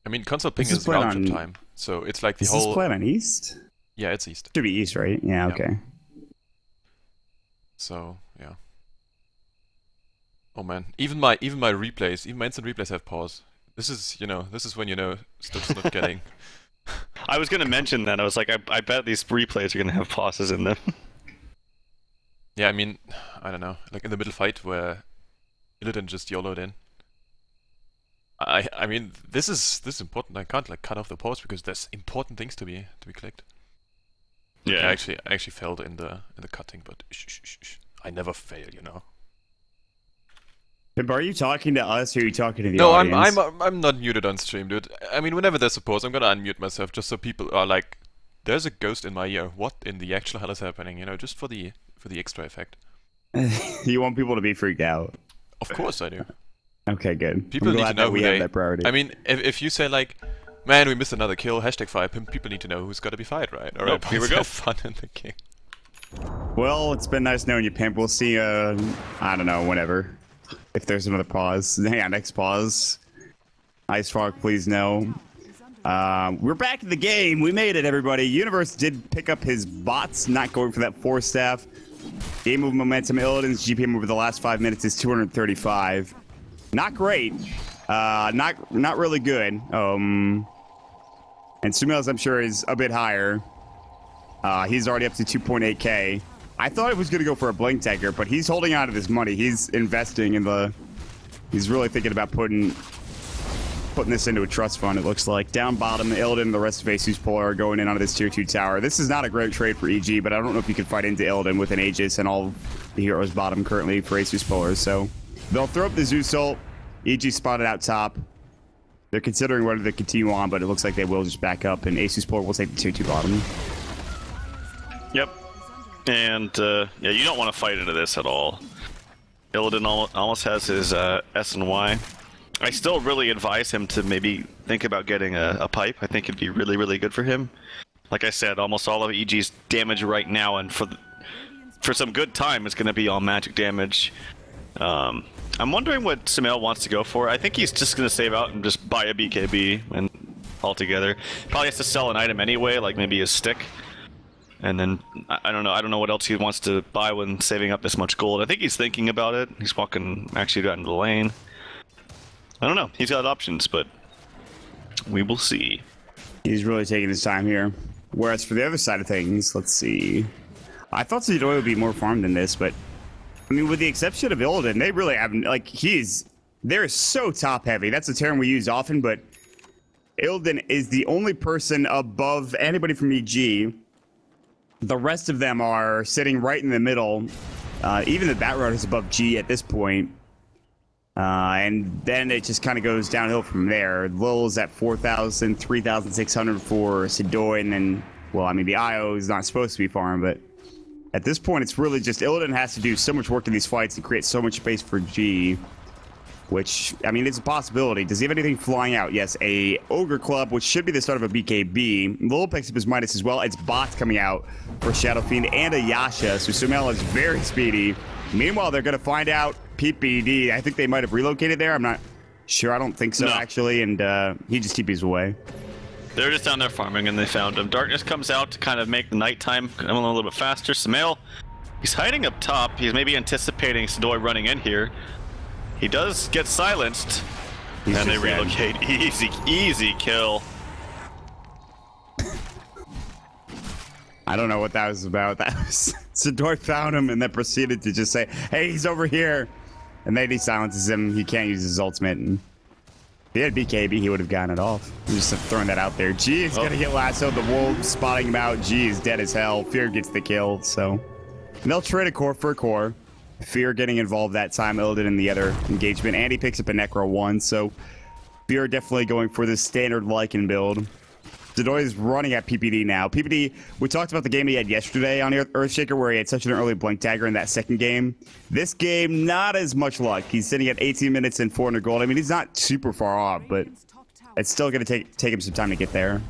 I mean, console ping is round trip time, so it's like the whole. Is this played on East? Yeah, it's East. Should be East, right? Yeah. Okay. So yeah. Oh man, even my replays, even my instant replays have pause. This is when stuff's not getting. I was gonna mention that. I was like, I bet these replays are gonna have pauses in them. Yeah, I mean, I don't know, like in the middle fight where Illidan just YOLO'd in. I mean, this is important. I can't like cut off the pause because there's important things to be clicked. Yeah. I actually failed in the cutting, but I never fail, you know. Pimp, are you talking to us or are you talking to the No, audience? I'm not muted on stream, dude. I mean, whenever there's a pause, I'm gonna unmute myself just so people are like, "There's a ghost in my ear. What in the actual hell is happening?" You know, just for the extra effect. You want people to be freaked out. Of course I do. Okay, good. People I'm need glad to know that we who have they. that priority. I mean, if you say like, "Man, we missed another kill," #fire Pimp, people need to know who's gotta be fired, right? All right, Here we go. Have fun in the game. Well, it's been nice knowing you, Pimp. We'll see, I don't know, whenever. If there's another pause. Yeah, next pause. Ice Frog, please no. We're back in the game. We made it, everybody. Universe did pick up his bots, not going for that 4-staff. Game move momentum. Illidan's GPM over the last 5 minutes is 235. Not great. Not really good. And Sumail's, I'm sure, is a bit higher. He's already up to 2.8k. I thought he was going to go for a blink dagger, but he's holding on to this money. He's investing in the... He's really thinking about putting this into a trust fund, it looks like. Down bottom, Illidan and the rest of ASUS.Polar are going in onto this tier 2 tower. This is not a great trade for EG, but I don't know if you can fight into Illidan with an Aegis and all the heroes bottom currently for ASUS.Polar. So they'll throw up the Zeus ult. EG spotted out top. They're considering whether to continue on, but it looks like they will just back up, and ASUS.Polar will take the tier 2 bottom. Yep. And, yeah, you don't want to fight into this at all. Illidan almost has his S and Y. I still really advise him to maybe think about getting a pipe. I think it'd be really, really good for him. Like I said, almost all of EG's damage right now, and for some good time, is going to be all magic damage. I'm wondering what Sumail wants to go for. I think he's just going to save out and just buy a BKB and altogether. Probably has to sell an item anyway, like maybe a stick. And then, I don't know what else he wants to buy when saving up this much gold. I think he's thinking about it. He's walking actually down the lane. I don't know. He's got options, but we will see. He's really taking his time here. Whereas for the other side of things, let's see. I thought Zedoy would be more farmed than this, but I mean, with the exception of Illidan, they really haven't, like, they're so top heavy. That's a term we use often, but Illidan is the only person above anybody from EG. The rest of them are sitting right in the middle. Even the Batroad is above G at this point. And then it just kind of goes downhill from there. Lil's at 4,000, 3,600 for Zedoy, and then, well, I mean, the IO is not supposed to be farmed, but at this point, it's really just Illidan has to do so much work in these fights and create so much space for G, which, I mean, it's a possibility. Does he have anything flying out? Yes, a Ogre Club, which should be the start of a BKB. Lil picks up his minus as well. It's bots coming out for Shadow Fiend and a Yasha, so Sumail is very speedy. Meanwhile, they're going to find out PPD. I think they might have relocated there. I'm not sure. I don't think so, actually, and he just TPs away. They're just down there farming, and they found him. Darkness comes out to kind of make the nighttime come a little bit faster. Sumail, he's hiding up top. He's maybe anticipating Zedoy running in here. He does get silenced, and they relocate. Easy kill. I don't know what that was about. That was Zedoy found him and then proceeded to just say, "Hey, he's over here," and then he silences him. He can't use his ultimate. And if he had BKB, he would have gotten it off. I'm just throwing that out there. G is gonna get lassoed. The wolves spotting him out. G is dead as hell. Fear gets the kill. So, and they'll trade a core for a core. Fear getting involved that time, Illidan in the other engagement, and he picks up a Necro 1, so Fear definitely going for this standard Lycan build. Zedoy is running at PPD now. PPD, we talked about the game he had yesterday on Earthshaker where he had such an early Blink Dagger in that second game. This game, not as much luck. He's sitting at 18 minutes and 400 gold. I mean, he's not super far off, but it's still going to take him some time to get there.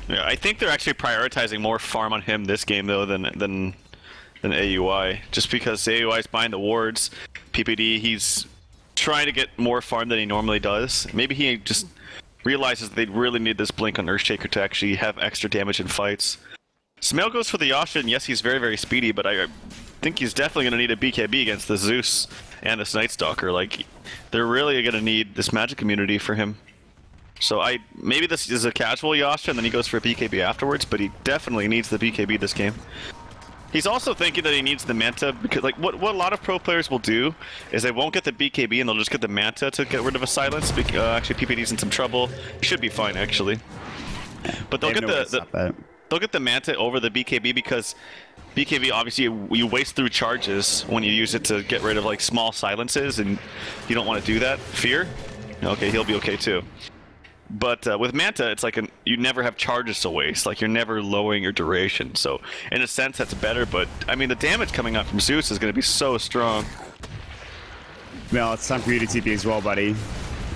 Yeah, I think they're actually prioritizing more farm on him this game, though, than AUI, just because AUI is buying the wards. PPD, he's trying to get more farm than he normally does. Maybe he just realizes they really need this blink on Earthshaker to actually have extra damage in fights. Sumail goes for the Yasha, and yes, he's very, very speedy, but I think he's definitely going to need a BKB against the Zeus and this Night Stalker. Like, they're really going to need this magic immunity for him. So maybe this is a casual Yasha, and then he goes for a BKB afterwards, but he definitely needs the BKB this game. He's also thinking that he needs the Manta, because like what a lot of pro players will do is they won't get the BKB and they'll just get the Manta to get rid of a silence. Actually, PPD's in some trouble. He should be fine, actually. But they'll get They'll get the Manta over the BKB because BKB, obviously, you waste through charges when you use it to get rid of like small silences, and you don't want to do that. Fear? Okay, he'll be okay too. But with Manta, it's like you never have charges to waste. Like, you're never lowering your duration. So, in a sense, that's better. But, I mean, the damage coming out from Zeus is going to be so strong. Well, it's time for you to TP as well, buddy.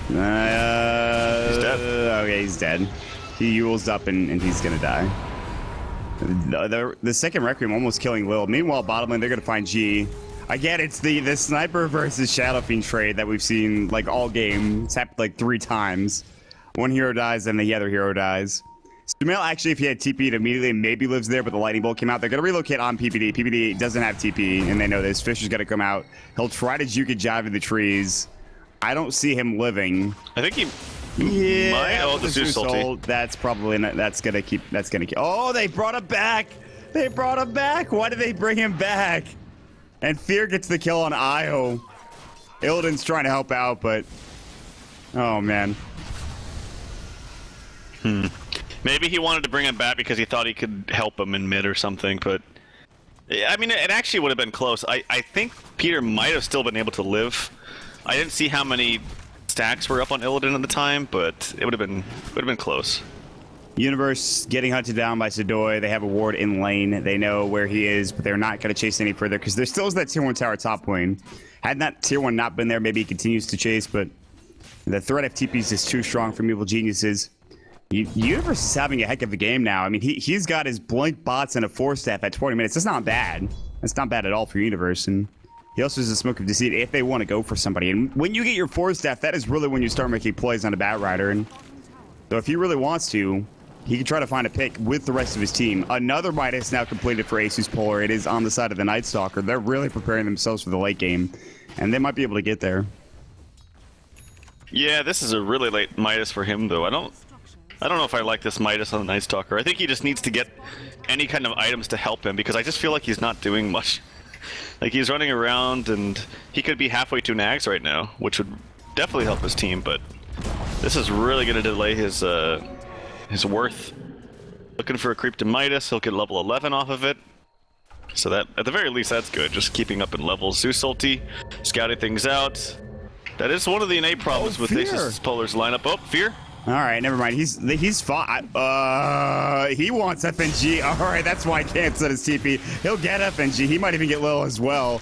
He's dead. Okay, he's dead. He yules up and he's gonna die. The second Requiem almost killing Lil. Meanwhile, bottom lane, they're gonna find G. Again, it's the sniper versus Shadow Fiend trade that we've seen like all game. It's happened like 3 times. One hero dies, and the other hero dies. Sumail actually, if he had TP'd immediately, maybe lives there, but the lightning bolt came out. They're gonna relocate on PPD. PPD doesn't have TP, and they know this. Fisher's gonna come out. He'll try to juke a jive in the trees. I don't see him living. I think he might. Oh, the Zeus ulti. That's probably not, that's gonna keep. Oh, they brought him back. They brought him back. Why did they bring him back? And Fear gets the kill on Io. Illidan's trying to help out, but oh man. Maybe he wanted to bring him back because he thought he could help him in mid or something, but I mean, it actually would have been close. I think Peter might have still been able to live. I didn't see how many stacks were up on Illidan at the time, but it would have been close. Universe getting hunted down by Sadoy. They have a ward in lane. They know where he is, but they're not going to chase any further because there still is that tier 1 tower top lane. Had that tier 1 not been there, maybe he continues to chase, but the threat of TPs is too strong from Evil Geniuses. Universe is having a heck of a game now. I mean, he's got his blink bots and a 4-staff at 20 minutes. That's not bad. That's not bad at all for Universe. And he also has a Smoke of Deceit if they want to go for somebody. And when you get your 4-staff, that is really when you start making plays on a Bat Rider. And so if he really wants to, he can try to find a pick with the rest of his team. Another Midas now completed for ASUS.Polar. It is on the side of the Night Stalker. They're really preparing themselves for the late game. And they might be able to get there. Yeah, this is a really late Midas for him, though. I don't know if I like this Midas on the Night Stalker. I think he just needs to get any kind of items to help him, because I just feel like he's not doing much. Like, he's running around, and he could be halfway to Nags right now, which would definitely help his team, but this is really going to delay his worth. Looking for a creep to Midas, he'll get level 11 off of it. So that, at the very least, that's good. Just keeping up in levels. Zeus ulti, scouting things out. That is one of the innate problems with ASUS.Polar's lineup. Oh, Fear. All right, never mind. He's fought. He wants FNG. All right, that's why I can't set his TP. He'll get FNG. He might even get Lil as well.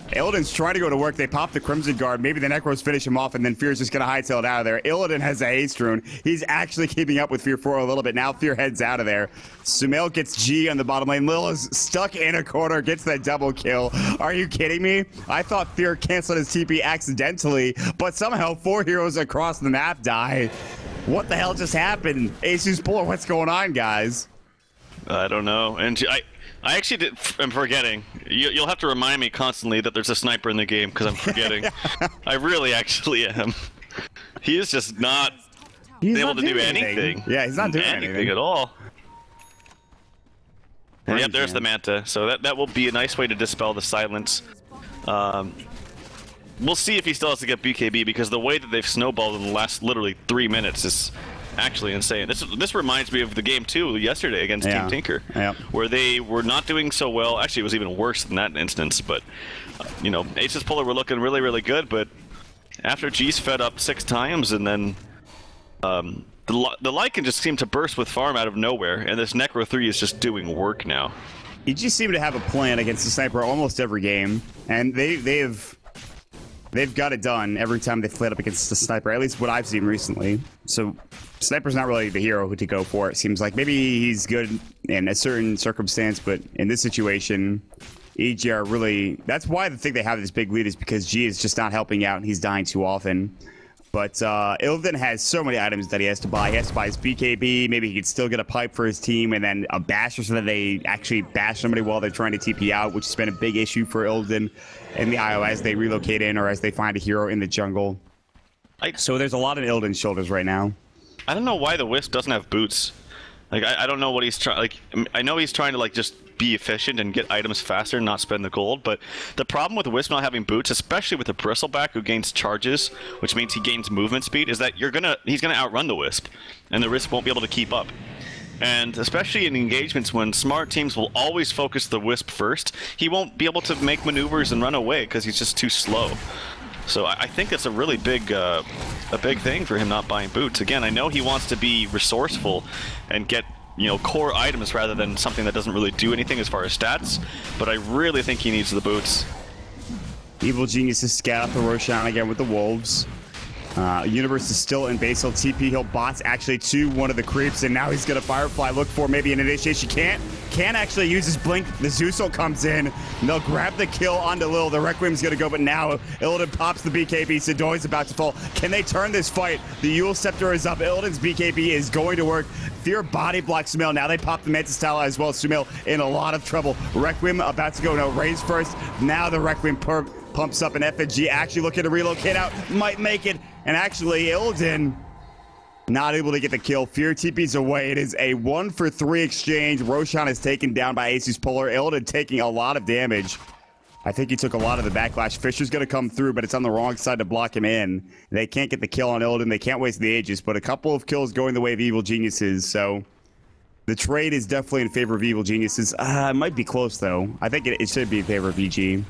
Illidan's trying to go to work. They pop the Crimson Guard. Maybe the Necros finish him off, and then Fear's just going to hightail it out of there. Illidan has a haste rune. He's actually keeping up with Fear for a little bit. Now Fear heads out of there. Sumail gets G on the bottom lane. Lil is stuck in a corner, gets that double kill. Are you kidding me? I thought Fear canceled his TP accidentally, but somehow 4 heroes across the map die. What the hell just happened? ASUS.Polar, what's going on, guys? I don't know. And I actually am forgetting. You'll have to remind me constantly that there's a sniper in the game, because I'm forgetting. I really actually am. He is just not able to do anything. Yeah, he's not doing anything at all. And yep, there's the Manta. So that will be a nice way to dispel the silence. We'll see if he still has to get BKB, because the way that they've snowballed in the last literally 3 minutes is actually insane. This reminds me of the game 2 yesterday against Team Tinker, where they were not doing so well. Actually, it was even worse than that instance, but you know, ASUS.Polar were looking really, really good, but after G's fed up 6 times, and then the Lycan just seemed to burst with farm out of nowhere, and this Necro 3 is just doing work now. You just seem to have a plan against the sniper almost every game, and they've got it done every time they've played up against the sniper, at least what I've seen recently. So sniper's not really the hero who to go for, it seems like. Maybe he's good in a certain circumstance, but in this situation, EG are really... That's why the thing they have this big lead is because G is just not helping out and he's dying too often. But Illidan has so many items that he has to buy. He has to buy his BKB. Maybe he could still get a pipe for his team, and then a basher so that they actually bash somebody while they're trying to TP out, which has been a big issue for Illidan and the IO as they relocate in or as they find a hero in the jungle. So there's a lot on Illidan's shoulders right now. I don't know why the Wisp doesn't have boots. Like, I don't know what he's trying... Like, I know he's trying to, like, just be efficient and get items faster and not spend the gold, but the problem with Wisp not having boots, especially with the Bristleback who gains charges, which means he gains movement speed, is that he's gonna outrun the Wisp, and the Wisp won't be able to keep up. And especially in engagements when smart teams will always focus the Wisp first, he won't be able to make maneuvers and run away because he's just too slow. So I think that's a really big thing for him not buying boots. Again, I know he wants to be resourceful and get, you know, core items rather than something that doesn't really do anything as far as stats, but I really think he needs the boots. Evil Geniuses scout out the Roshan again with the Wolves. Universe is still in base. He'll TP. He'll bots actually to one of the creeps, and now he's gonna Firefly. Look for maybe an initiation. Can't actually use his blink. The Zeusel comes in, and they'll grab the kill onto Lil. The Requiem's gonna go, but now Illidan pops the BKB. Sadoy's about to fall. Can they turn this fight? The Yule Scepter is up. Illidan's BKB is going to work. Fear body blocks Sumail. Now they pop the Mantis Tower as well. Sumail in a lot of trouble. Requiem about to go. No, Raze first. Now the Requiem pumps up an FNG. Actually looking to relocate out. Might make it. And actually, Illidan not able to get the kill. Fear TP's away. It is a 1-for-3 exchange. Roshan is taken down by ASUS.Polar. Illidan taking a lot of damage. I think he took a lot of the backlash. Fisher's going to come through, but it's on the wrong side to block him in. They can't get the kill on Illidan. They can't waste the Aegis, but a couple of kills going the way of Evil Geniuses. So the trade is definitely in favor of Evil Geniuses. It might be close, though. I think it should be in favor of EG.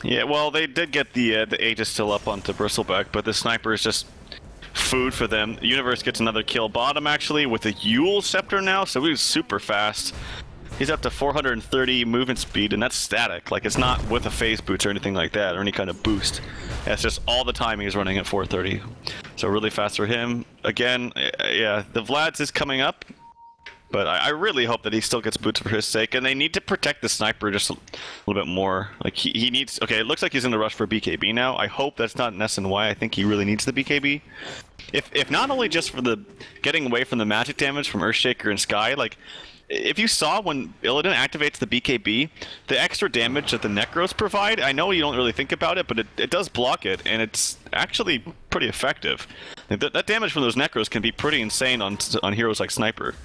Yeah, well, they did get the Aegis still up onto Bristleback, but the sniper is just food for them. Universe gets another kill bottom, actually, with a Yule Scepter now, so he's super fast. He's up to 430 movement speed, and that's static. Like, it's not with a phase boots or anything like that, or any kind of boost. It's just all the time he's running at 430. So really fast for him. Again, yeah, the Vlad's is coming up. But I really hope that he still gets boots for his sake, and they need to protect the sniper just a little bit more. Like, he needs... Okay, it looks like he's in the rush for BKB now. I hope that's not an SNY. I think he really needs the BKB. If not only just for the getting away from the magic damage from Earthshaker and Sky, like, if you saw when Illidan activates the BKB, the extra damage that the Necros provide, I know you don't really think about it, but it does block it, and it's actually pretty effective. That damage from those Necros can be pretty insane on heroes like Sniper.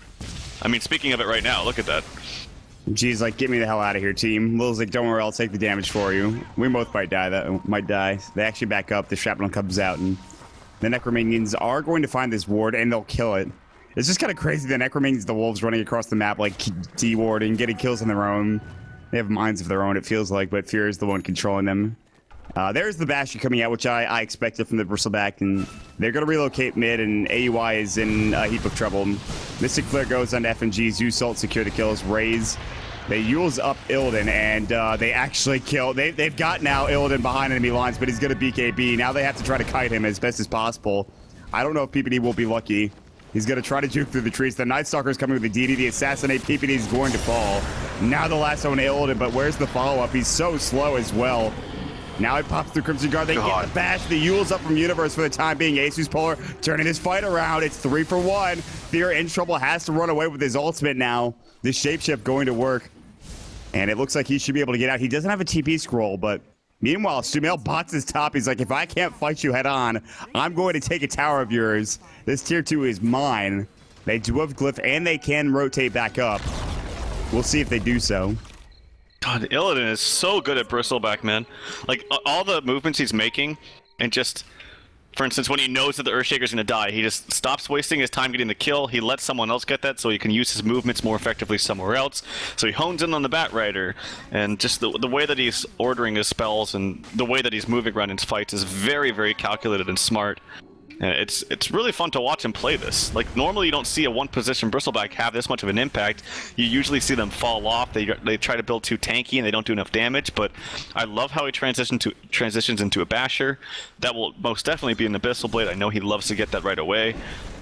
I mean, speaking of it right now, look at that. G's like, get me the hell out of here, team. Lil's like, don't worry, I'll take the damage for you. We both might die. They actually back up. The shrapnel comes out, and the Necromanians are going to find this ward, and they'll kill it. It's just kind of crazy. The Necromanians, the wolves running across the map, like D-warding, getting kills on their own. They have minds of their own, it feels like, but Fear is the one controlling them. There's the Bastion coming out, which I expected from the Bristleback, and they're going to relocate mid, and AUI is in a heap of trouble. Mystic Flare goes on to FNG, Zeusalt secure the kills, Raze. They Yule's up Illidan, and they actually kill. They've got now Illidan behind enemy lines, but he's going to BKB. Now they have to try to kite him as best as possible. I don't know if PPD will be lucky. He's going to try to juke through the trees. The Night Stalker is coming with the DD. The Assassinate PPD is going to fall. Now the last one Illidan, but where's the follow-up? He's so slow as well. Now he pops through Crimson Guard. They get the bash. The Yule's up from Universe for the time being. ASUS.Polar turning his fight around. It's 3 for 1. Fear in trouble, has to run away with his ultimate now. The Shapeshift going to work. And it looks like he should be able to get out. He doesn't have a TP scroll, but meanwhile, Sumail bots his top. He's like, if I can't fight you head on, I'm going to take a tower of yours. This tier 2 is mine. They do have Glyph, and they can rotate back up. We'll see if they do so. God, Illidan is so good at Bristleback, man. Like, all the movements he's making, and just, for instance, when he knows that the Earthshaker's gonna die, he just stops wasting his time getting the kill, he lets someone else get that so he can use his movements more effectively somewhere else. So he hones in on the Bat Rider, and just the way that he's ordering his spells and the way that he's moving around in his fights is very, very calculated and smart. And it's really fun to watch him play this. Like, normally you don't see a one-position Bristleback have this much of an impact. You usually see them fall off. They try to build too tanky and they don't do enough damage, but I love how he transitions into a Basher. That will most definitely be an Abyssal Blade. I know he loves to get that right away.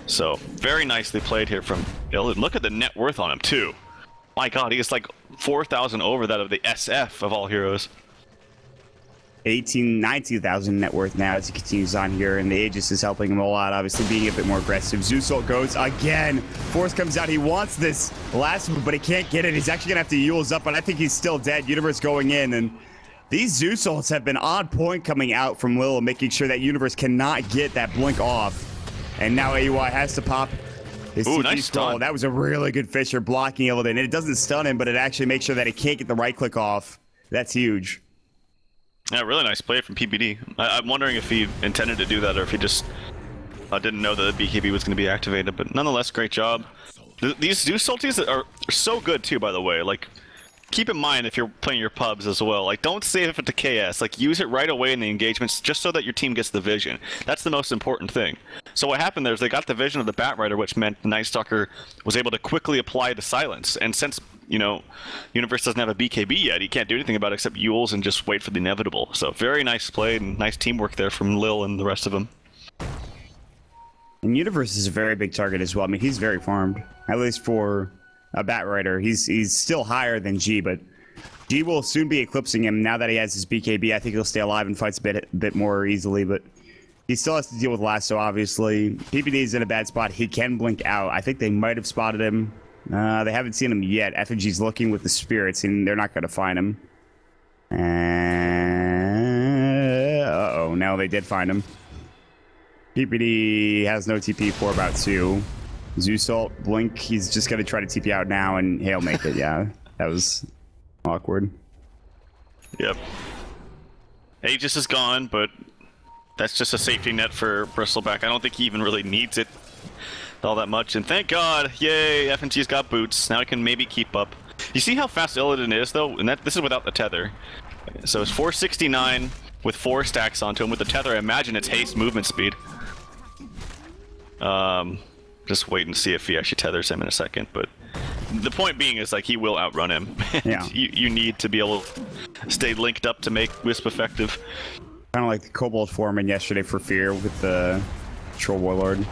So, very nicely played here from Illidan. Look at the net worth on him, too. My god, he is like 4,000 over that of the SF of all heroes. 19,000 net worth now as he continues on here, and the Aegis is helping him a lot, obviously being a bit more aggressive. Zeusalt goes again. Force comes out. He wants this last move, but he can't get it. He's actually going to have to Yule's up, but I think he's still dead. Universe going in, and these Zeusalts have been on point coming out from Lil, making sure that Universe cannot get that blink off. And now AUI has to pop his TP nice stall. That was a really good Fisher blocking Illidan, and it doesn't stun him, but it actually makes sure that he can't get the right click off. That's huge. Yeah, really nice play from PPD. I'm wondering if he intended to do that or if he just didn't know that the BKB was going to be activated, but nonetheless, great job. These Zeus ultis are so good too, by the way. Like, keep in mind if you're playing your pubs as well. Like, don't save it to KS. Like, use it right away in the engagements just so that your team gets the vision. That's the most important thing. So what happened there is they got the vision of the Batrider, which meant the Night Stalker was able to quickly apply the silence. And since, you know, Universe doesn't have a BKB yet, he can't do anything about it except Yules and just wait for the inevitable. So very nice play and nice teamwork there from Lil and the rest of them. And Universe is a very big target as well. I mean, he's very farmed, at least for a Batrider. He's still higher than G, but G will soon be eclipsing him now that he has his BKB. I think he'll stay alive and fights a bit more easily, but he still has to deal with Lasso, obviously. PPD is in a bad spot. He can blink out. I think they might have spotted him. They haven't seen him yet. FNG's looking with the spirits, and they're not going to find him. Uh-oh, now they did find him. PPD has no TP for about 2. Zeus ult, blink, he's just going to try to TP out now, and he'll make it, yeah. That was awkward. Yep. Aegis is gone, but that's just a safety net for Bristleback. I don't think he even really needs it all that much, and thank God, yay, FNG's got boots. Now he can maybe keep up. You see how fast Illidan is, though? And this is without the tether. So it's 469 with 4 stacks onto him. With the tether, I imagine it's haste movement speed. Just wait and see if he actually tethers him in a second, but the point being is, like, he will outrun him. Yeah. you need to be able to stay linked up to make Wisp effective. Kind of like the Kobold Foreman yesterday for Fear with the Troll Warlord.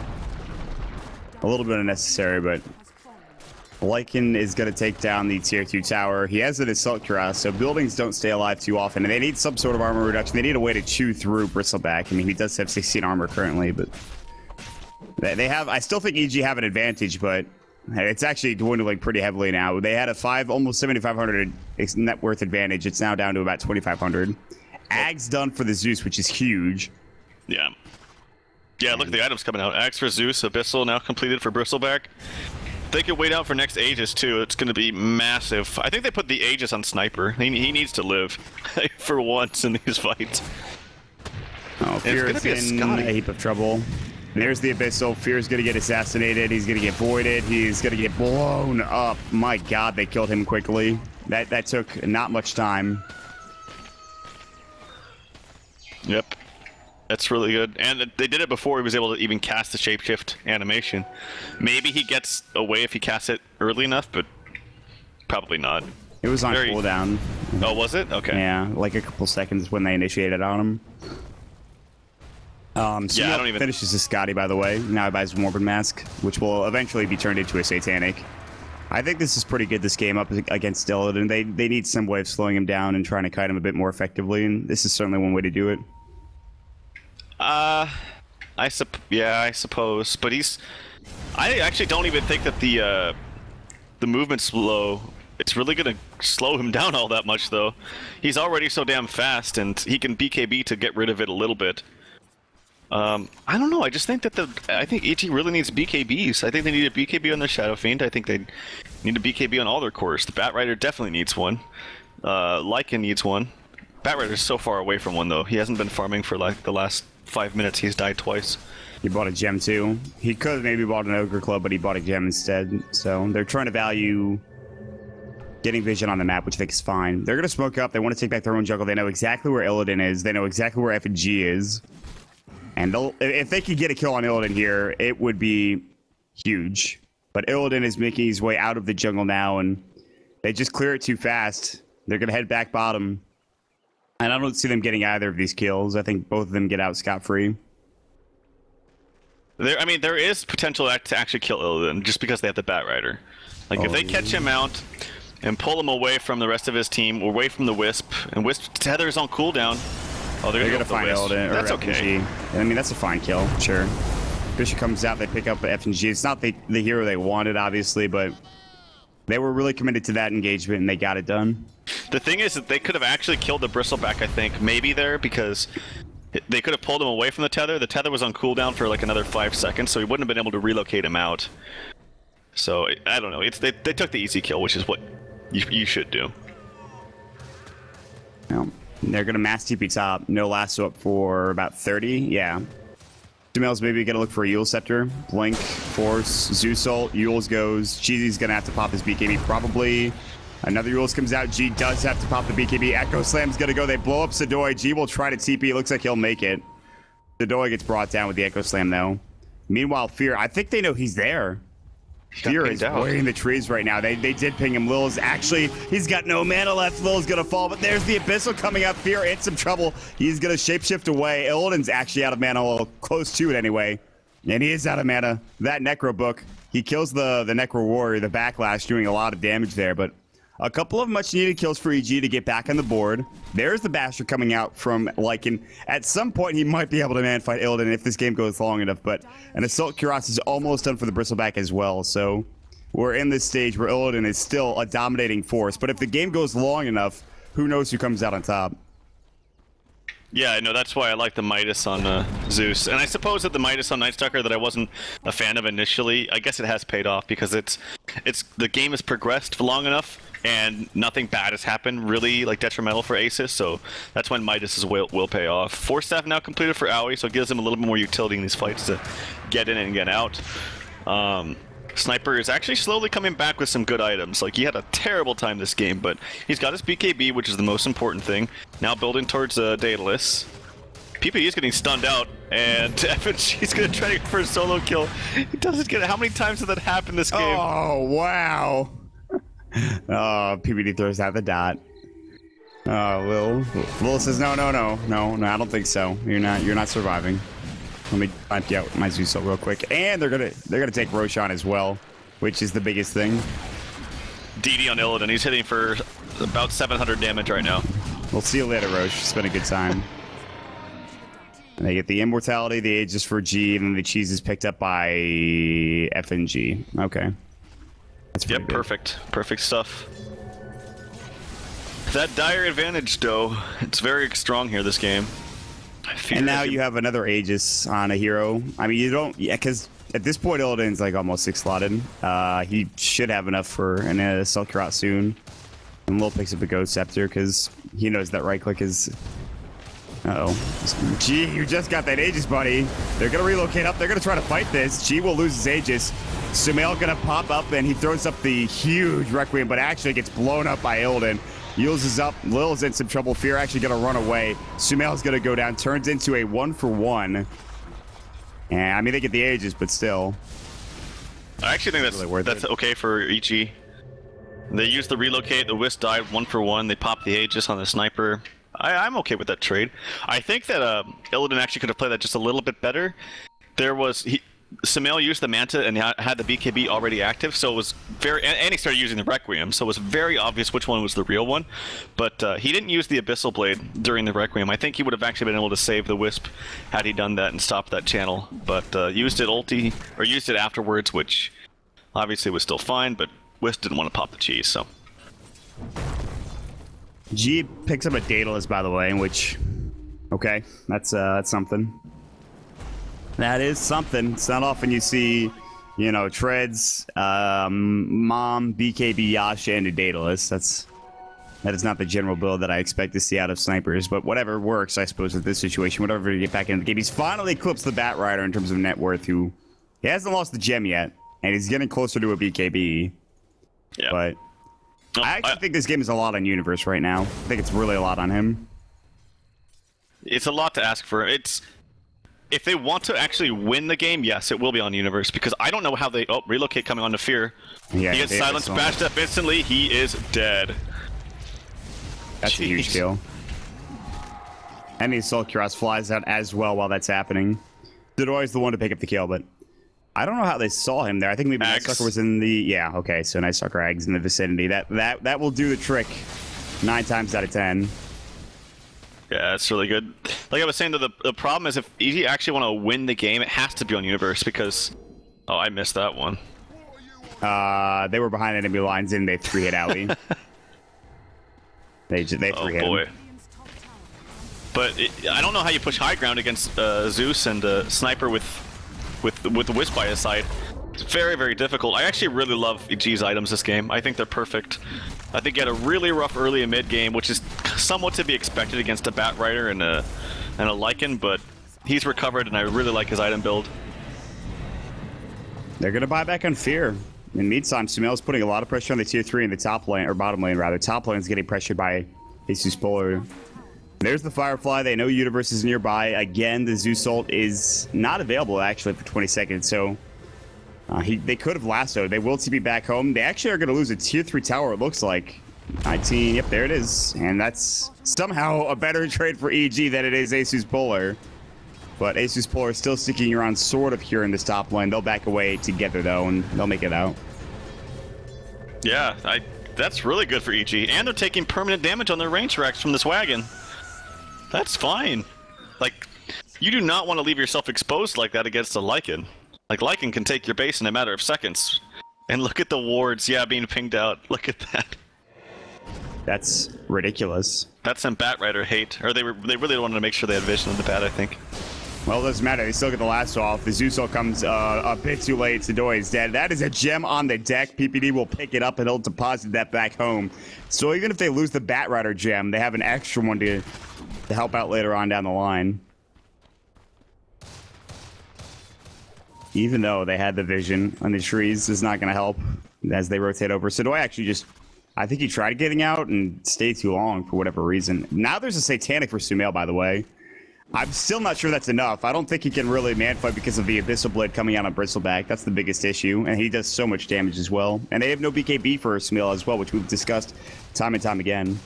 A little bit unnecessary, but Lycan is going to take down the tier 2 tower. He has an Assault Cuirass, so buildings don't stay alive too often, and they need some sort of armor reduction. They need a way to chew through Bristleback. I mean, he does have 16 armor currently, but they have. I still think EG have an advantage, but it's actually dwindling pretty heavily now. They had a almost 7,500 net worth advantage. It's now down to about 2,500. Ag's done for the Zeus, which is huge. Yeah. Yeah, look at the items coming out. Axe for Zeus, Abyssal now completed for Bristleback. They could wait out for next Aegis too. It's going to be massive. I think they put the Aegis on Sniper. He needs to live for once in these fights. Oh, Fear is in a heap of trouble. And there's the Abyssal. Fear's going to get assassinated. He's going to get voided. He's going to get blown up. My God, they killed him quickly. That took not much time. Yep. That's really good. And they did it before he was able to even cast the shapeshift animation. Maybe he gets away if he casts it early enough, but probably not. It was on cooldown. Oh, was it? Okay. Yeah, like a couple seconds when they initiated on him. So yeah, I don't even... finishes his Scotty, by the way. Now he buys Morbid Mask, which will eventually be turned into a Satanic. I think this is pretty good, this game up against Illidan. They need some way of slowing him down and trying to kite him a bit more effectively, and this is certainly one way to do it. I suppose, but I actually don't even think that the movement slow. It's really gonna slow him down all that much, though. He's already so damn fast, and he can BKB to get rid of it a little bit. I don't know. I just think that I think ET really needs BKBs. I think they need a BKB on their Shadow Fiend. I think they need a BKB on all their cores. The Batrider definitely needs one. Lycan needs one. Batrider's so far away from one, though. He hasn't been farming for like the last 5 minutes. He's died twice. He bought a gem too. He could have maybe bought an Ogre Club, but he bought a gem instead. So they're trying to value getting vision on the map, which I think is fine. They're going to smoke up. They want to take back their own jungle. They know exactly where Illidan is. They know exactly where FNG is. And if they could get a kill on Illidan here, it would be huge. But Illidan is making his way out of the jungle now, and they just clear it too fast. They're going to head back bottom. And I don't see them getting either of these kills. I think both of them get out scot-free. I mean, there is potential to actually kill Illidan just because they have the Batrider. Like, if they catch him out and pull him away from the rest of his team, away from the Wisp, and Wisp tethers on cooldown. Oh, they're gonna find Illidan. That's okay. I mean, that's a fine kill, sure. Bishop comes out, they pick up FNG. It's not the hero they wanted, obviously, but they were really committed to that engagement, and they got it done. The thing is that they could have actually killed the Bristleback, I think, maybe there, because they could have pulled him away from the tether. The tether was on cooldown for like another 5 seconds, so he wouldn't have been able to relocate him out. So, I don't know. They took the easy kill, which is what you should do. Yeah. They're going to mass TP top. No lasso up for about 30. Yeah. Sumail's maybe gonna look for a Yule Scepter. Blink, Force, Zeus ult, Yule's goes. Cheesy's gonna have to pop his BKB probably. Another Yule's comes out. G does have to pop the BKB. Echo Slam's gonna go. They blow up Sidoi. G will try to TP. It looks like he'll make it. Sidoi gets brought down with the Echo Slam though. Meanwhile, Fear, I think they know he's there. Fear is way in the trees right now. They did ping him. Lil's actually, he's got no mana left. Lil's gonna fall, but there's the Abyssal coming up. Fear in some trouble. He's gonna shapeshift away. Illidan's actually out of mana, well, close to it anyway. And he is out of mana. That Necro book, he kills the Necro Warrior, the Backlash, doing a lot of damage there, but a couple of much needed kills for EG to get back on the board. There's the Basher coming out from Lycan. At some point, he might be able to man-fight Illidan if this game goes long enough, but an Assault Cuirass is almost done for the Bristleback as well, so we're in this stage where Illidan is still a dominating force, but if the game goes long enough, who knows who comes out on top. Yeah, I know, that's why I like the Midas on Zeus. And I suppose that the Midas on Nightstalker that I wasn't a fan of initially, I guess it has paid off because the game has progressed for long enough and nothing bad has happened really like detrimental for ASUS, so that's when Midas' will pay off. Force Staff now completed for Aoi, so it gives him a little bit more utility in these fights to get in and get out. Sniper is actually slowly coming back with some good items. Like, he had a terrible time this game, but he's got his BKB, which is the most important thing. Now building towards Daedalus. PPE is getting stunned out, and FNG's going to try to go for a solo kill. He doesn't get it. How many times did that happen this game? Oh, wow. Oh, PPD throws out the dot. Oh, Lil says, no, I don't think so. You're not surviving. Let me empty out my Zeus ult real quick, and they're gonna take Roshan as well, which is the biggest thing. DD on Illidan, he's hitting for about 700 damage right now. We'll see you later, Roche. It's been a good time. And they get the Immortality, the Aegis for G, and then the cheese is picked up by FNG. Okay. That's pretty good. Perfect stuff. That dire advantage, though, it's very strong here this game. And now you have another Aegis on a hero. I mean, you don't, yeah, because at this point, Illidan's like almost 6 slotted. He should have enough for an Assault Cuirass soon. And Lil picks up a Ghost Scepter because he knows that right click is. Uh-oh. Gee, you just got that Aegis, buddy. They're going to relocate up. They're going to try to fight this. G will lose his Aegis. Sumail going to pop up, and he throws up the huge Requiem, but actually gets blown up by Illidan. Yules is up. Lil's in some trouble. Fear actually going to run away. Sumail's going to go down. Turns into a 1-for-1. And I mean, they get the Aegis, but still. I actually think that's okay for EG. They used the relocate. The Wisp died 1-for-1. They popped the Aegis on the sniper. I'm okay with that trade. I think that Illidan actually could have played that just a little bit better. Sumail used the Manta and had the BKB already active, so it was very... And he started using the Requiem, so it was very obvious which one was the real one. But he didn't use the Abyssal Blade during the Requiem. I think he would have actually been able to save the Wisp had he done that and stopped that channel. But used it afterwards, which obviously was still fine, but Wisp didn't want to pop the cheese, so... G picks up a Daedalus, by the way, which... Okay, that's something. That is something. It's not often you see, you know, Treads, Mom, BKB, Yasha, and a Daedalus. That is not the general build that I expect to see out of snipers, but whatever works, I suppose, with this situation. Whatever to get back into the game. He's finally eclipsed the Bat Rider in terms of net worth, who he hasn't lost the gem yet, and he's getting closer to a BKB. Yeah. But I actually think this game is a lot on Universe right now. I think it's really a lot on him. It's a lot to ask for. If they want to actually win the game, yes, it will be on Universe, because I don't know how they... Oh, relocate coming on to Fear. Yeah, he gets silenced, bashed up instantly. He is dead. That's a huge kill. And the Assault Cuirass flies out as well while that's happening. Sidoi is the one to pick up the kill, but I don't know how they saw him there. I think maybe Nightsucker was in the... Yeah, okay, so Nightsucker Ags in the vicinity. That will do the trick 9 times out of 10. Yeah, it's really good. Like I was saying, the problem is if you actually want to win the game, it has to be on Universe because... Oh, I missed that one. They were behind enemy lines and they 3-hit Owie. they 3-hit boy. him. But I don't know how you push high ground against Zeus and Sniper with the Wisp by his side. It's very, very difficult. I actually really love G's items this game. I think they're perfect. I think he had a really rough early and mid game, which is somewhat to be expected against a Bat Rider and a Lycan, but he's recovered, and I really like his item build. They're going to buy back on Fear. In the meantime, Sumail's putting a lot of pressure on the tier 3 in the top lane, or bottom lane, rather. Top lane is getting pressured by ASUS.Polar. There's the Firefly. They know Universe is nearby. Again, the Zeus ult is not available, actually, for 20 seconds, so they could have lassoed. They will TP back home. They actually are going to lose a tier 3 tower, it looks like. 19, yep, there it is. And that's somehow a better trade for EG than it is ASUS.Polar. But ASUS.Polar is still sticking around sort of here in this top lane. They'll back away together, though, and they'll make it out. Yeah, that's really good for EG. And they're taking permanent damage on their range racks from this wagon. That's fine. Like, you do not want to leave yourself exposed like that against a Lycan. Like, Lycan can take your base in a matter of seconds. And look at the wards, yeah, being pinged out. Look at that. That's ridiculous. That's some Batrider hate. Or they really wanted to make sure they had vision of the Bat, I think. Well, it doesn't matter. They still get the lasso off. The Zeus ult comes a bit too late. Sidoi is dead. That is a gem on the deck. PPD will pick it up and he'll deposit that back home. So even if they lose the Batrider gem, they have an extra one to help out later on down the line. Even though they had the vision on the trees, is not going to help as they rotate over. Sidoi actually just... I think he tried getting out and stayed too long for whatever reason. Now there's a Satanic for Sumail, by the way. I'm still not sure that's enough. I don't think he can really man-fight because of the Abyssal Blade coming out on Bristleback. That's the biggest issue, and he does so much damage as well. And they have no BKB for Sumail as well, which we've discussed time and time again.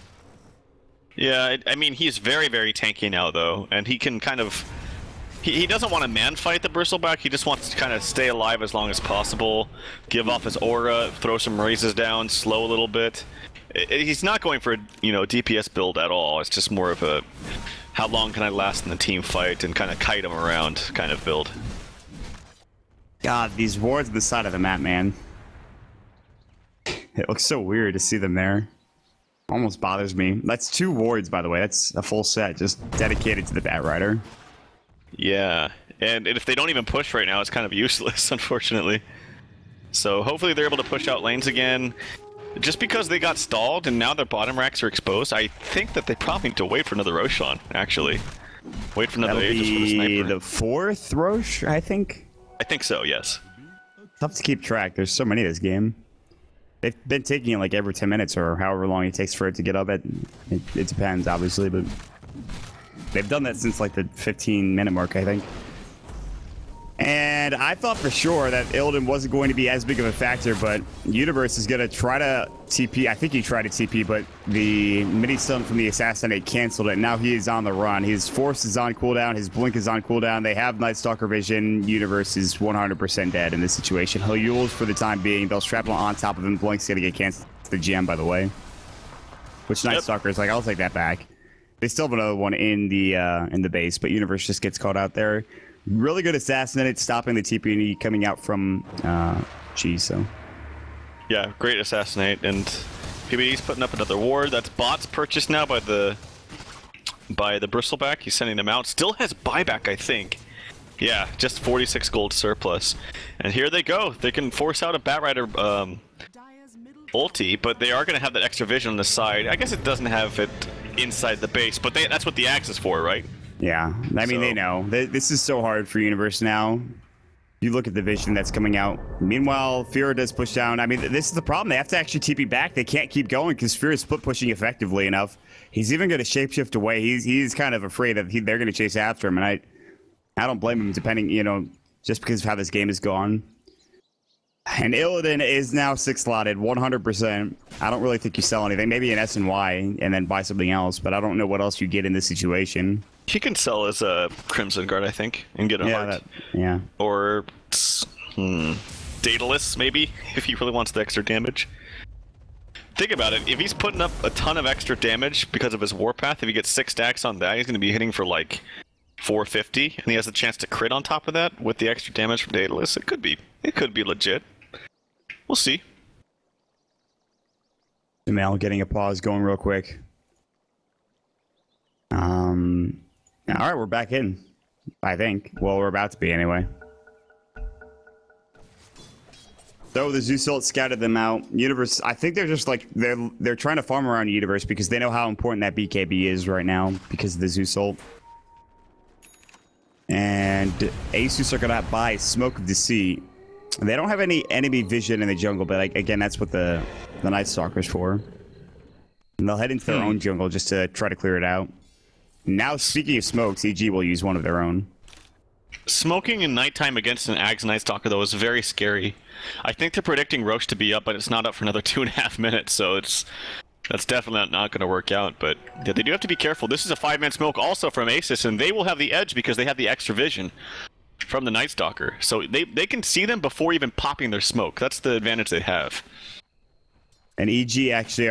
Yeah, I mean, he's very, very tanky now, though, and he can kind of... He doesn't want to man-fight the Bristleback, he just wants to kind of stay alive as long as possible, give off his aura, throw some raises down, slow a little bit. He's not going for a, DPS build at all, it's just more of a... how long can I last in the team fight and kind of kite him around kind of build. God, these wards on the side of the map, man. It looks so weird to see them there. Almost bothers me. That's 2 wards, by the way. That's a full set, just dedicated to the Batrider. Yeah, and if they don't even push right now, it's kind of useless, unfortunately. So hopefully they're able to push out lanes again. Just because they got stalled and now their bottom racks are exposed, I think that they probably need to wait for another Roshan, actually. Wait for another Aegis with a sniper. The 4th Rosh, I think? I think so, yes. Tough to keep track. There's so many this game. They've been taking it like every 10 minutes or however long it takes for it to get up. It depends, obviously, but they've done that since like the 15-minute mark, I think. And I thought for sure that Illidan wasn't going to be as big of a factor, but Universe is going to try to TP. I think he tried to TP, but the mini-stun from the Assassinate canceled it. Now he is on the run. His Force is on cooldown. His Blink is on cooldown. They have Night Stalker vision. Universe is 100% dead in this situation. He'll use for the time being. They'll strap him on top of him. Blink's going to get canceled. The gem, by the way. Which Night Stalker is like, I'll take that back. They still have another one in the base, but Universe just gets caught out there. Really good Assassinate, stopping the TP coming out from G, so. Yeah, great Assassinate, and PBD's putting up another ward. That's bots purchased now by the Bristleback. He's sending them out. Still has buyback, I think. Yeah, just 46 gold surplus. And here they go. They can force out a Batrider ulti, but they are going to have that extra vision on the side. I guess it doesn't have it inside the base, but that's what the axe is for, right? Yeah, I mean, they know. This is so hard for Universe now. You look at the vision that's coming out. Meanwhile, Fear does push down. I mean, this is the problem. They have to actually TP back. They can't keep going because Fear is split pushing effectively enough. He's even going to shapeshift away. He's kind of afraid that they're going to chase after him, and I don't blame him, depending, just because of how this game has gone. And Illidan is now 6-slotted, 100%. I don't really think you sell anything. Maybe an S&Y and then buy something else, but I don't know what else you get in this situation. He can sell as a Crimson Guard, I think, and get a heart. Yeah. Or Daedalus, maybe, if he really wants the extra damage. Think about it. If he's putting up a ton of extra damage because of his Warpath, if he gets 6 stacks on that, he's going to be hitting for like 450, and he has a chance to crit on top of that with the extra damage from Daedalus. It could be legit. We'll see. Sumail getting a pause going real quick. All right, we're back in, I think. Well, we're about to be anyway. So the Zeus ult scouted them out. Universe, I think they're just like, they're trying to farm around Universe because they know how important that BKB is right now because of the Zeus ult. And ASUS are going to buy Smoke of Deceit. They don't have any enemy vision in the jungle, but again, that's what the Night Stalker's for. And they'll head into their own jungle just to try to clear it out. Now, speaking of smokes, EG will use one of their own. Smoking in nighttime against an Ags Night Stalker, though, is very scary. I think they're predicting Roche to be up, but it's not up for another 2.5 minutes, so that's definitely not going to work out. But yeah, they do have to be careful. This is a 5-man smoke also from ASUS, and they will have the edge because they have the extra vision from the Night Stalker. So they can see them before even popping their smoke. That's the advantage they have. And EG actually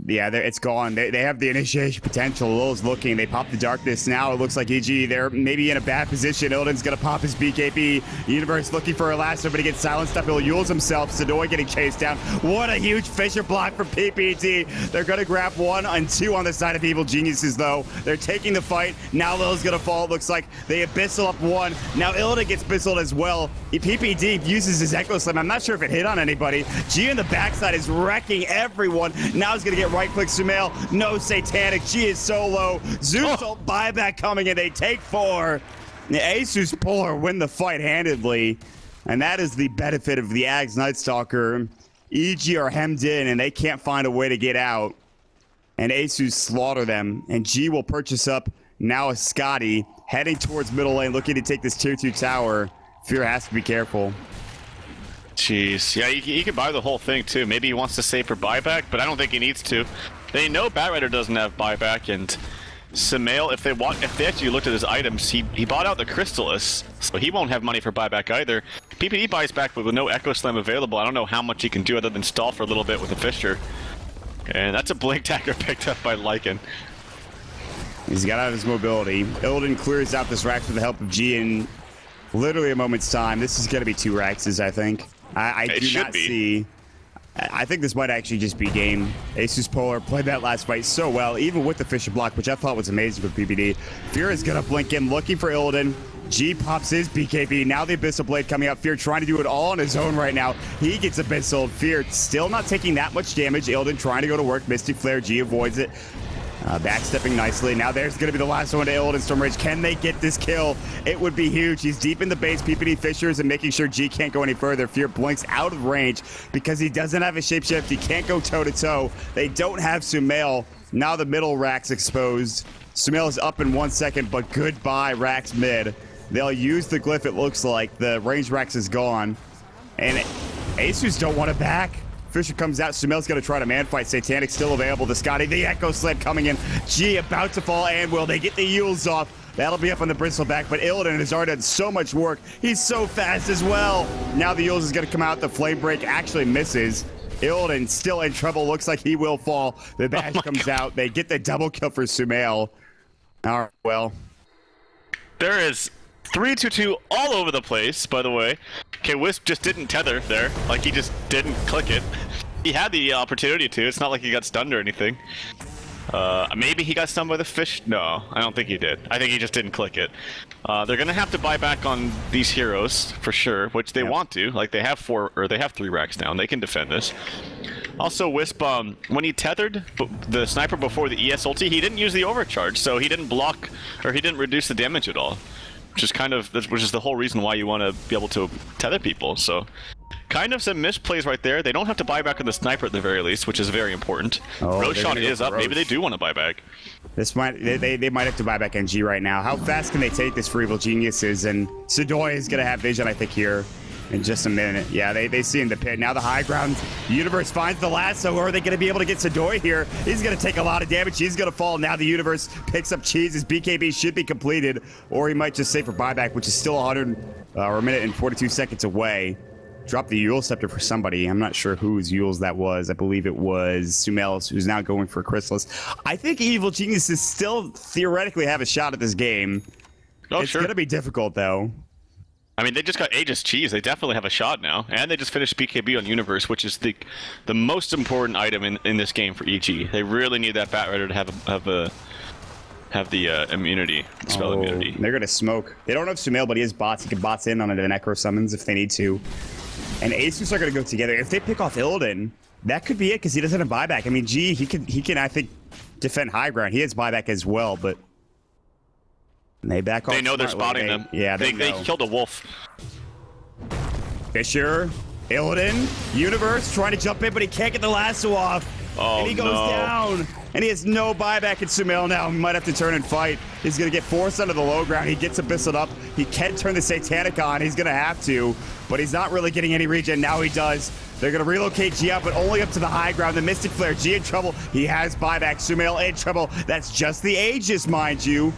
it's gone. They have the initiation potential. Lil's looking. They pop the darkness. Now it looks like EG, they're maybe in a bad position. Illidan's going to pop his BKB. Universe looking for a last one, but he gets silenced up. He'll use himself. Sadoy getting chased down. What a huge Fisher block from PPT. They're going to grab 1 and 2 on the side of Evil Geniuses, though. They're taking the fight. Now Lil's going to fall. It looks like they abyssal up 1. Now Illidan gets abyssaled as well. PPT uses his Echo Slam. I'm not sure if it hit on anybody. G in the backside is wrecking everyone. Now he's going to get right-click Sumail. No Satanic. G is so low. Zeus buyback coming, and they take 4. The ASUS.Polar win the fight handedly, and that is the benefit of the Ags Night Stalker. EG are hemmed in, and they can't find a way to get out. And ASUS slaughter them, and G will purchase up now a Scotty, heading towards middle lane, looking to take this tier 2 tower. Fear has to be careful. Jeez. Yeah, he could buy the whole thing, too. Maybe he wants to save for buyback, but I don't think he needs to. They know Batrider doesn't have buyback, and Sumail, if they actually looked at his items, he bought out the Crystallis, so he won't have money for buyback either. PPD buys back, but with no Echo Slam available, I don't know how much he can do other than stall for a little bit with a Fisher. And that's a Blink Dagger picked up by Lycan. He's got out his mobility. Illidan clears out this Rax with the help of G in literally a moment's time. This is going to be 2 Raxes, I think. I do not see. I think this might actually just be game. ASUS.Polar played that last fight so well, even with the Fisher block, which I thought was amazing for PPD. Fear is going to blink in, looking for Illidan. G pops his BKB. Now the Abyssal Blade coming out. Fear trying to do it all on his own right now. He gets Abyssal. Fear still not taking that much damage. Illidan trying to go to work. Mystic Flare. G avoids it. Backstepping nicely. Now there's going to be the last one to Illidan Stormrage. Can they get this kill? It would be huge. He's deep in the base. PPD Fishers and making sure G can't go any further. Fear blinks out of range because he doesn't have a shapeshift. He can't go toe-to-toe. They don't have Sumail. Now the middle Rax exposed. Sumail is up in 1 second, but goodbye Rax mid. They'll use the glyph, it looks like. The range Rax is gone. And ASUS don't want it back. Fisher comes out. Sumail's going to try to man fight. Satanic still available. The Scotty, the Echo Slam coming in. G about to fall, and will they get the Yules off? That'll be up on the Bristleback, but Illidan has already done so much work. He's so fast as well. Now the Yules is going to come out. The Flame Break actually misses. Illidan still in trouble. Looks like he will fall. The bash comes out. They get the double kill for Sumail. All right, well. There is 3-2-2 all over the place, by the way. Okay, Wisp just didn't tether there. Like, he just didn't click it. He had the opportunity to. It's not like he got stunned or anything. Maybe he got stunned by the fish? No, I don't think he did. I think he just didn't click it. They're gonna have to buy back on these heroes, for sure, which they want to. Like, they have 3 racks down. They can defend this. Also, Wisp, when he tethered the sniper before the ES ulti, he didn't use the overcharge, so he didn't block, or he didn't reduce the damage at all. Which is the whole reason why you want to be able to tether people. So, kind of some misplays right there. They don't have to buy back on the sniper at the very least, which is very important. Roshan is up. Maybe they do want to buy back. They might have to buy back NG right now. How fast can they take this for Evil Geniuses? And Sadoy is going to have vision, I think, here in just a minute. Yeah, they see in the pit. Now the high ground. Universe finds the lasso. Or are they going to be able to get Sadoy here? He's going to take a lot of damage. He's going to fall. Now the Universe picks up Cheese. His BKB should be completed. Or he might just save for buyback, which is still 100 or a minute and 42 seconds away. Drop the Yule Scepter for somebody. I'm not sure whose Yules that was. I believe it was Sumail, who's now going for Chrysalis. I think Evil Geniuses still theoretically have a shot at this game. It's going to be difficult, though. I mean, they just got Aegis Cheese. They definitely have a shot now. And they just finished BKB on Universe, which is the most important item in this game for EG. They really need that Batrider to have the immunity, spell immunity. They're going to smoke. They don't have Sumail, but he has bots. He can bots in on a Necro Summons if they need to. And ASUS are going to go together. If they pick off Illidan, that could be it, because he doesn't have buyback. I mean, G, he can, I think, defend high ground. He has buyback as well, but They back off. They know they're smartly. spotting them. Yeah, they know. killed a wolf. Fisher, Illidan, Universe trying to jump in, but he can't get the lasso off. Oh, and he goes down. And he has no buyback in Sumail now. He might have to turn and fight. He's going to get forced onto the low ground. He gets Abyssal up. He can turn the Satanic on. He's going to have to. But he's not really getting any regen. Now he does. They're going to relocate G up, but only up to the high ground. The Mystic Flare. G in trouble. He has buyback. Sumail in trouble. That's just the Aegis, mind you.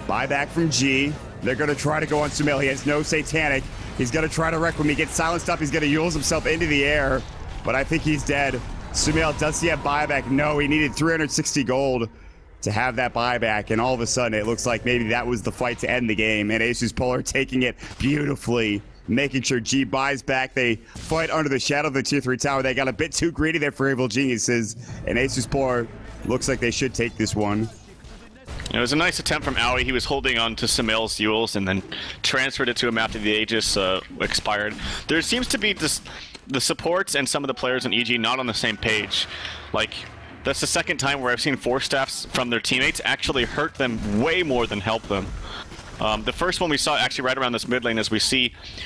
Buyback from G. They're going to try to go on Sumail. He has no Satanic. He's going to try to wreck when he gets silenced up. He's going to Yules himself into the air. But I think he's dead. Sumail, does he have buyback? No, he needed 360 gold to have that buyback, and all of a sudden it looks like maybe that was the fight to end the game, and ASUS.Polar taking it beautifully, making sure G buys back. They fight under the shadow of the tier 3 tower. They got a bit too greedy there for Evil Geniuses, and ASUS.Polar looks like they should take this one. It was a nice attempt from Aoi. He was holding on to Sumail's Yules and then transferred it to him after the Aegis expired. There seems to be this... The supports and some of the players in EG not on the same page. Like, that's the second time where I've seen 4-staffs from their teammates actually hurt them way more than help them. The first one we saw actually right around this mid lane is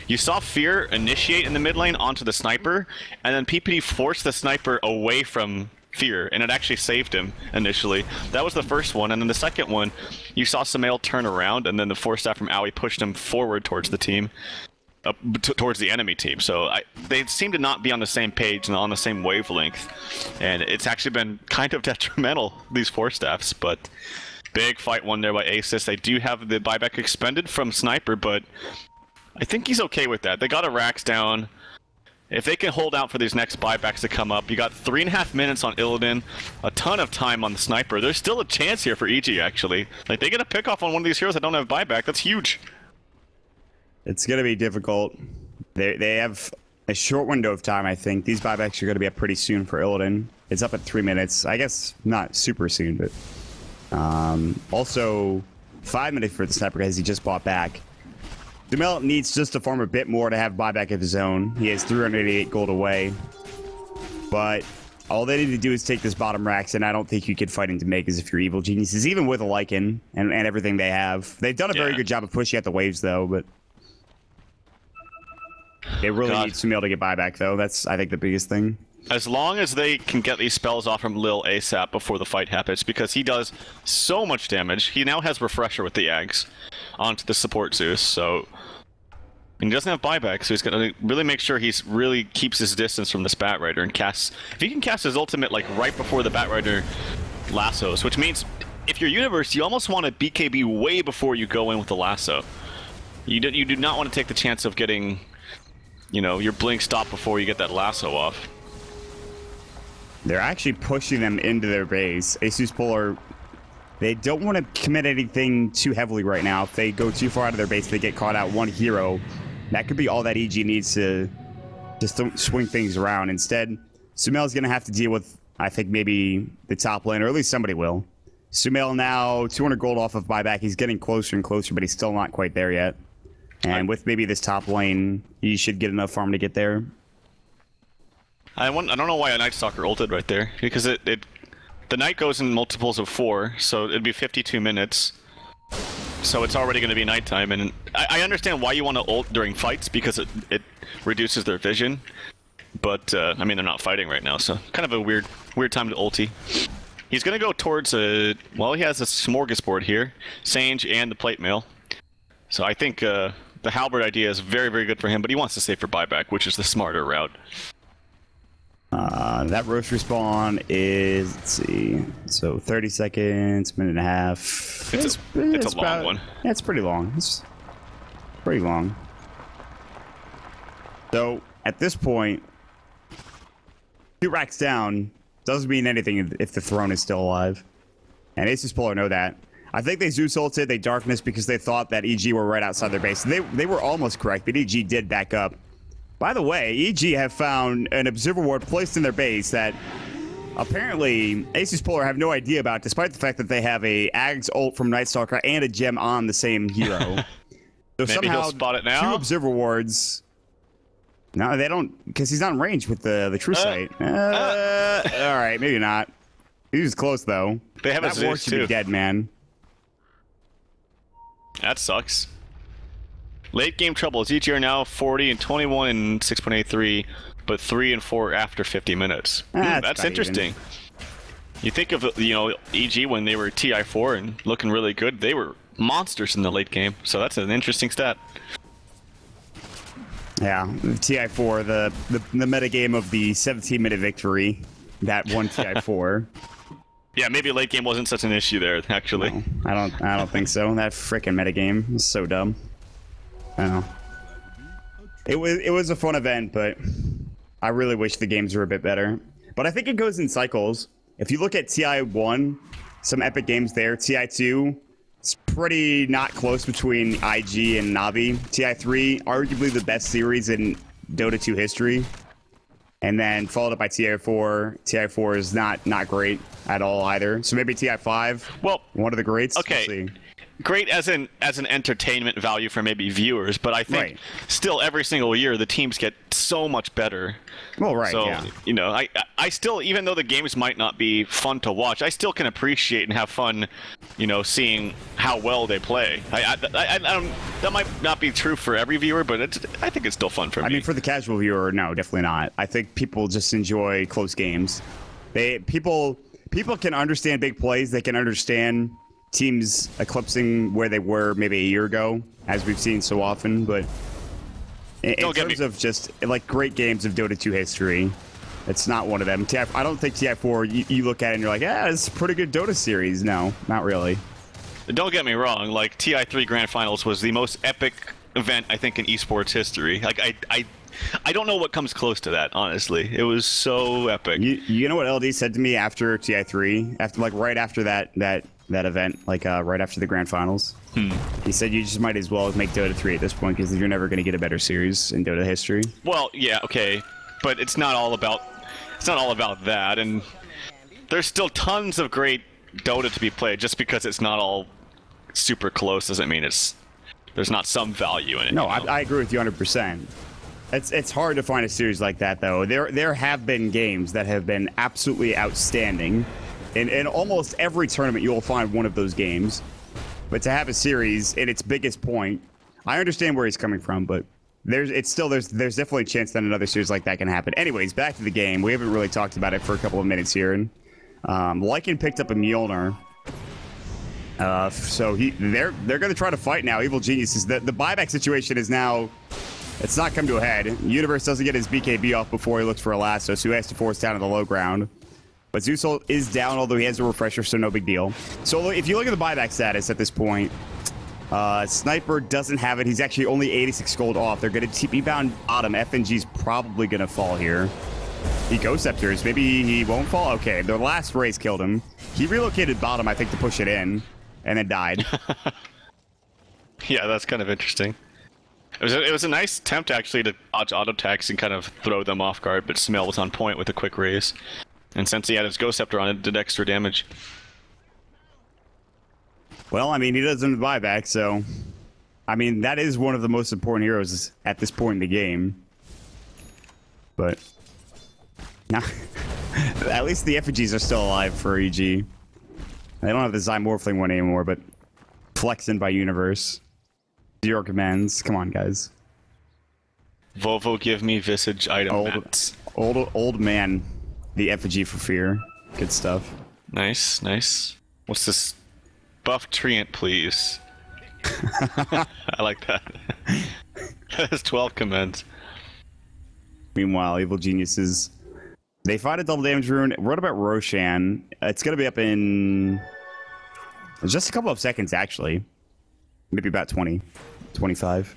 you saw Fear initiate in the mid lane onto the sniper, and then PPD forced the sniper away from Fear, and it actually saved him initially. That was the first one, and then the second one, you saw Sumail turn around, and then the 4-staff from Aoi pushed him forward towards the team. Towards the enemy team, so they seem to not be on the same page and on the same wavelength, and it's actually been kind of detrimental, these 4-staffs. But big fight won there by ASUS. They do have the buyback expended from Sniper, but I think he's okay with that. They got a Rax down. If they can hold out for these next buybacks to come up, you got 3.5 minutes on Illidan, a ton of time on the Sniper. There's still a chance here for EG, actually. Like, they get a pick off on one of these heroes that don't have buyback. That's huge. It's going to be difficult. They have a short window of time, I think. These buybacks are going to be up pretty soon for Illidan. It's up at 3 minutes. I guess not super soon, but... also, 5 minutes for the Sniper because he just bought back. Sumail needs just to farm a bit more to have buyback of his own. He has 388 gold away. But all they need to do is take this bottom Rax, and I don't think you could fight into Megas if you're Evil Geniuses, even with a Lycan and everything they have. They've done a very good job of pushing out the waves, though, but... They really need Sumail to get buyback, though. That's, I think, the biggest thing. As long as they can get these spells off from Lil ASAP before the fight happens, because he does so much damage. He now has Refresher with the Ags onto the support Zeus, so... And he doesn't have buyback, so he's going to really make sure he really keeps his distance from this Batrider and casts... If he can cast his ultimate, like, right before the Batrider lassos, which means if you're Universe, you almost want to BKB way before you go in with the lasso. You do not want to take the chance of getting... You know, your blink stop before you get that lasso off. They're actually pushing them into their base. ASUS.Polar, they don't want to commit anything too heavily right now. If they go too far out of their base, they get caught out one hero. That could be all that EG needs to just swing things around. Instead, Sumail's going to have to deal with, I think, maybe the top lane, or at least somebody will. Sumail now, 200 gold off of buyback. He's getting closer and closer, but he's still not quite there yet. And with maybe this top lane, you should get enough farm to get there. I don't know why a Night Stalker ulted right there, because the night goes in multiples of 4, so it'd be 52 minutes. So it's already going to be nighttime, and I understand why you want to ult during fights, because it reduces their vision. But I mean, they're not fighting right now, so kind of a weird time to ulti. He's going to go towards well, he has a smorgasbord here, Sage and the plate mail. So I think the halberd idea is very, very good for him, but he wants to save for buyback, which is the smarter route. That roast respawn is, let's see, so 30 seconds, minute and a half. It's a long one. Yeah, it's pretty long. It's pretty long. So, at this point, 2 racks down doesn't mean anything if the throne is still alive. And ASUS.Polar know that. I think they Zeus ulted, they Darkness because they thought that EG were right outside their base. They were almost correct, but EG did back up. By the way, EG have found an Observer Ward placed in their base that apparently ASUS.Polar have no idea about, despite the fact that they have a Ags ult from Night Stalker and a gem on the same hero. So maybe somehow, he'll spot it now? 2 Observer Wards... No, they don't, because he's not in range with the True Sight. Alright, maybe not. He was close, though. They have that a ward Zeus, should too. be dead, man. That sucks. Late game troubles. Each year now 40 and 21 and 6.83, but 3 and 4 after 50 minutes. That's interesting. You think of EG when they were TI4 and looking really good. They were monsters in the late game, so that's an interesting stat. Yeah, TI4, the metagame of the 17-minute victory that won TI4. Yeah, maybe late game wasn't such an issue there, actually. No, I don't think so. That freaking metagame is so dumb. I don't know. It was a fun event, but I really wish the games were a bit better. But I think it goes in cycles. If you look at TI1, some epic games there. TI2, it's pretty not close between IG and Navi. TI3, arguably the best series in Dota 2 history. And then followed up by TI4. TI4 is not great at all either. So maybe TI5, well, one of the greats. Okay. We'll see. Great as an entertainment value for maybe viewers, but I think still every single year the teams get so much better. Well, right, so, yeah. I still, even though the games might not be fun to watch, I still can appreciate and have fun, seeing how well they play. That might not be true for every viewer, but I think it's still fun for me. I mean, for the casual viewer, no, definitely not. I think people just enjoy close games. People can understand big plays. They can understand teams eclipsing where they were maybe a year ago, as we've seen so often, but in terms of just like great games of Dota 2 history, it's not one of them. I don't think TI4, you look at it and you're like, yeah, it's a pretty good Dota series. No, not really. Don't get me wrong, like TI3 Grand Finals was the most epic event I think in esports history. Like I don't know what comes close to that, honestly. It was so epic. You know what LD said to me after TI3, right after that event, right after the Grand Finals? He said you just might as well make Dota 3 at this point because you're never going to get a better series in Dota history. Well, yeah, okay, but it's not all about that, and there's still tons of great Dota to be played. Just because it's not all super close doesn't mean there's not some value in it. No, I agree with you 100%. It's hard to find a series like that, though. There have been games that have been absolutely outstanding. In almost every tournament, you'll find one of those games. But to have a series in its biggest point, I understand where he's coming from, but there's definitely a chance that another series like that can happen. Anyways, back to the game. We haven't really talked about it for a couple of minutes here. And Lycan picked up a Mjolnir. So they're going to try to fight now. Evil Geniuses. The buyback situation is now... It's not come to a head. Universe doesn't get his BKB off before he looks for a lasso, so he has to force down to the low ground. But Zeus is down, although he has a refresher, so no big deal. So if you look at the buyback status at this point, Sniper doesn't have it. He's actually only 86 gold off. They're going to TP bound bottom. FNG's probably going to fall here. He Ghost Scepters. Maybe he won't fall. Okay, their last raise killed him. He relocated bottom, I think, to push it in, and then died. Yeah, that's kind of interesting. It was a nice attempt, actually, to dodge auto attacks and kind of throw them off guard, but Smell was on point with a quick raise. And since he had his Ghost Scepter on it, did extra damage. Well, I mean, he doesn't have buyback, so... I mean, that is one of the most important heroes at this point in the game. But... Nah, at least the effigies are still alive for EG. They don't have the Zymorphling one anymore, but... Flexing by Universe. 0 commands. Come on, guys. Vovo, give me Visage item mats. Old man. The effigy for fear. Good stuff. Nice, nice. What's this? Buff Treant, please. I like that. That's 12 commands. Meanwhile, Evil Geniuses. They find a double damage rune. What about Roshan? It's going to be up in... just a couple of seconds, actually. Maybe about 20, 25.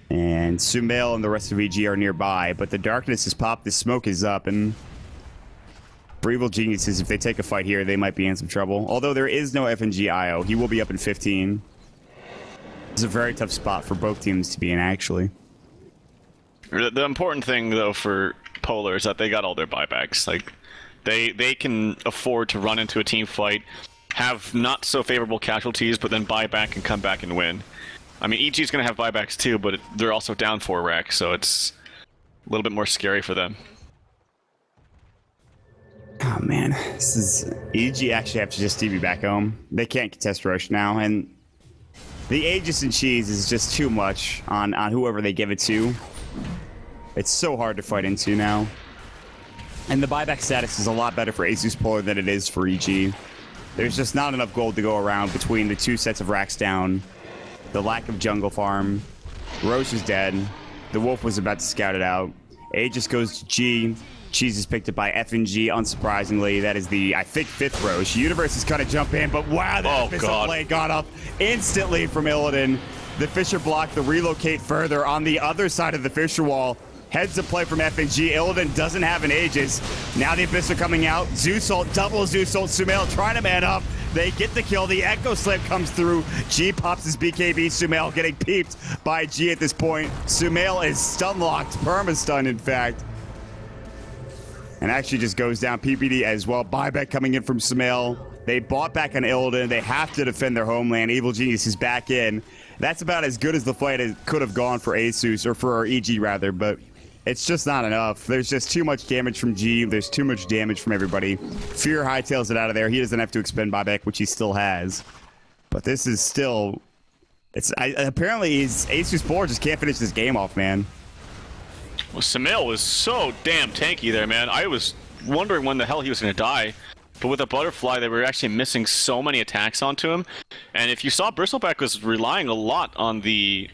And Sumail and the rest of EG are nearby, but the darkness has popped, the smoke is up, and for Evil Geniuses, if they take a fight here, they might be in some trouble. Although there is no FNG IO, he will be up in 15. It's a very tough spot for both teams to be in, actually. The important thing, though, for Polar is that they got all their buybacks. Like, they can afford to run into a team fight, have not so favorable casualties, but then buy back and come back and win. I mean, EG's going to have buybacks too, but they're also down 4 racks, so it's a little bit more scary for them. Oh man, this is... EG actually have to just TV back home. They can't contest Rush now, and The Aegis and Cheese is just too much on whoever they give it to. It's so hard to fight into now. And the buyback status is a lot better for ASUS.Polar than it is for EG. There's just not enough gold to go around between the 2 sets of racks down, the lack of jungle farm. Roche is dead. The Wolf was about to scout it out. Aegis goes to G. Cheese is picked up by F and G, unsurprisingly. That is the, I think, 5th Roche. Universe is going to jump in, but wow, that Abyssal Blade got up instantly from Illidan. The Fissure block the relocate further on the other side of the Fissure wall. Heads to play from F and G. Illidan doesn't have an Aegis. Now the Abyss are coming out. Zeus ult, double Zeus ult. Sumail trying to man up. They get the kill. The Echo Slam comes through. G pops his BKB. Sumail getting peeped by G at this point. Sumail is stun locked. Perma-stun, in fact. And actually just goes down. PPD as well. Buyback coming in from Sumail. They bought back on Illidan. They have to defend their homeland. Evil Genius is back in. That's about as good as the fight could have gone for ASUS, or for EG rather, but it's just not enough. There's just too much damage from G. There's too much damage from everybody. Fear hightails it out of there. He doesn't have to expend buyback, which he still has. But this is still... apparently, ASUS.Polar just can't finish this game off, man. Well, Sumail was so damn tanky there, man. I was wondering when the hell he was going to die. But with the Butterfly, they were actually missing so many attacks onto him. And if you saw, Bristleback was relying a lot on the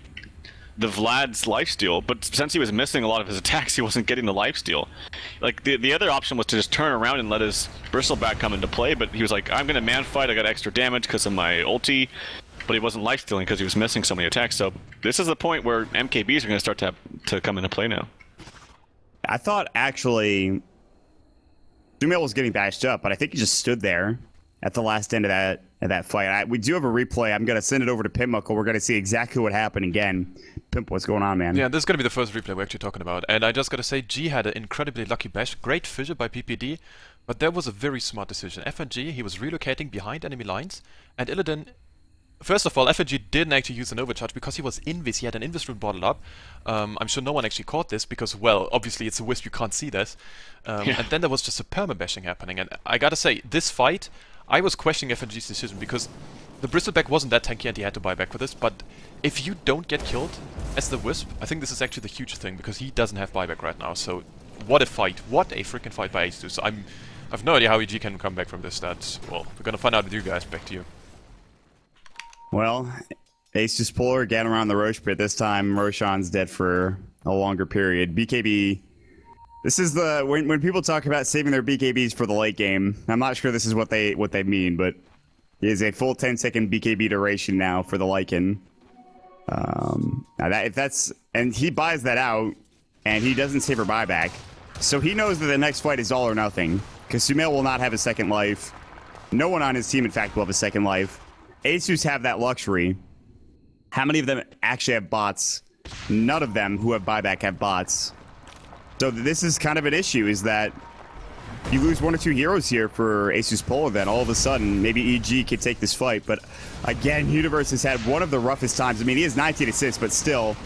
Vlad's lifesteal, but since he was missing a lot of his attacks, he wasn't getting the lifesteal. Like, the other option was to just turn around and let his Bristleback come into play, but he was like, I'm gonna man fight, I got extra damage because of my ulti, but he wasn't lifestealing because he was missing so many attacks. So this is the point where MKBs are gonna start to come into play now. I thought, actually, Sumail was getting bashed up, but I think he just stood there at the last end of that fight. We do have a replay. I'm going to send it over to Pimmuckle. We're going to see exactly what happened again. Pimp, what's going on, man? Yeah, this is going to be the first replay we're actually talking about. And I just got to say, G had an incredibly lucky bash. Great fissure by PPD, but that was a very smart decision. FNG, he was relocating behind enemy lines, and Illidan... First of all, FNG didn't actually use an overcharge because he was invis. He had an invis rune bottled up. I'm sure no one actually caught this because, well, obviously it's a wisp, you can't see this. And then there was just a perma-bashing happening. And I gotta say, this fight, I was questioning FNG's decision because the Bristleback wasn't that tanky and he had to buy back for this. But if you don't get killed as the wisp, I think this is actually the huge thing because he doesn't have buyback right now. So what a fight. What a freaking fight by ASUS. So I've no idea how EG can come back from this. Well, we're gonna find out with you guys. Back to you. Well, ASUS.Polar again around the Roche pit. This time, Roshan's dead for a longer period. BKB. This is the when people talk about saving their BKBs for the late game. I'm not sure this is what they mean, but it is a full 10-second BKB duration now for the Lycan. And he buys that out, and he doesn't save her buyback, so he knows that the next fight is all or nothing. Because Sumail will not have a second life. No one on his team, in fact, will have a second life. ASUS have that luxury. How many of them actually have bots? None of them who have buyback have bots. So this is kind of an issue, is that you lose 1 or 2 heroes here for ASUS.Polar, then all of a sudden, maybe EG could take this fight. But again, Universe has had one of the roughest times. I mean, he has 19 assists, but still,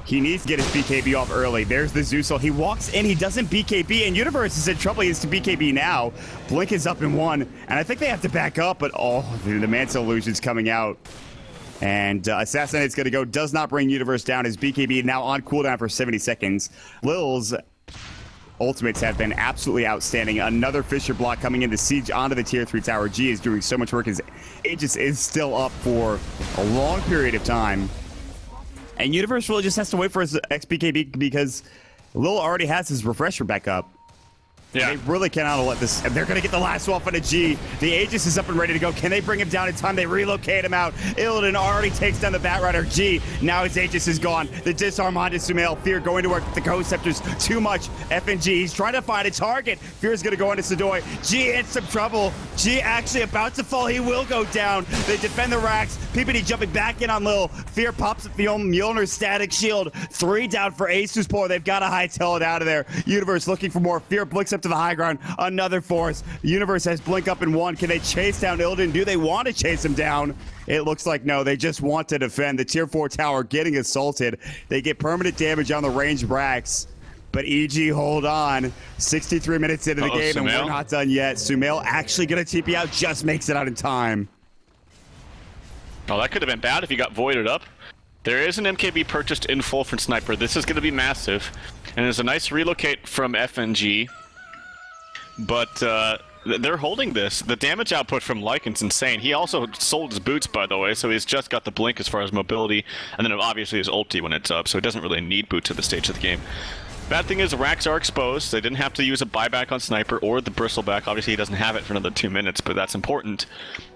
he needs to get his BKB off early. There's the Zeus ult. He walks in, he doesn't BKB, and Universe is in trouble. He has to BKB now. Blink is up in 1, and I think they have to back up, but oh, the Manta illusion's coming out. And Assassinate's going to go, does not bring Universe down. His BKB now on cooldown for 70 seconds. Lil's ultimates have been absolutely outstanding. Another Fissure block coming in to siege onto the tier 3 tower. G is doing so much work. His Aegis is still up for a long period of time. And Universe really just has to wait for his XBKB because Lil already has his refresher back up. Yeah. They really cannot let this... And they're going to get the last off on a G. The Aegis is up and ready to go. Can they bring him down in time? They relocate him out. Illidan already takes down the Batrider. G. Now his Aegis is gone. The disarm onto Sumail. Fear going to work with the Ghost Scepters. Too much. FNG. He's trying to find a target. Fear's going to go into Sadoy. G in some trouble. G actually about to fall. He will go down. They defend the racks. PPD jumping back in on Lil. Fear pops up the Mjolnir static shield. 3 down for ASUS.Polar. They've got to hightail it out of there. Universe looking for more. Fear blinks up to the high ground. Another force. Universe has blink up in 1. Can they chase down Illidan? Do they want to chase him down? It looks like no. They just want to defend. The tier 4 tower getting assaulted. They get permanent damage on the ranged racks. But EG, hold on. 63 minutes into the game, Sumail. And we're not done yet. Sumail actually going to TP out. Just makes it out in time. Oh, that could have been bad if he got voided up. There is an MKB purchased in full from Sniper. This is going to be massive. And there's a nice relocate from FNG. But they're holding this. The damage output from Lycan's insane. He also sold his boots, by the way, so he's just got the blink as far as mobility. And then obviously his ulti when it's up, so he doesn't really need boots at this stage of the game. Bad thing is the racks are exposed. They didn't have to use a buyback on Sniper or the bristleback. Obviously he doesn't have it for another 2 minutes, but that's important.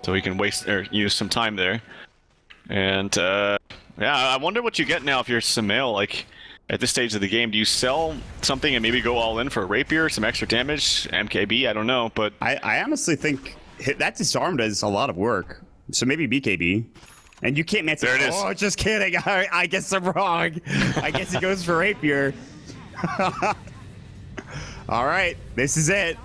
So he can waste or use some time there. And yeah, I wonder what you get now if you're Sumail. Like at this stage of the game, do you sell something and maybe go all in for a rapier, some extra damage, MKB? I don't know, but I honestly think that disarm does a lot of work. So maybe BKB. And you can't match. There it is. Oh, just kidding. I guess I'm wrong. I guess he goes for rapier. All right, this is it.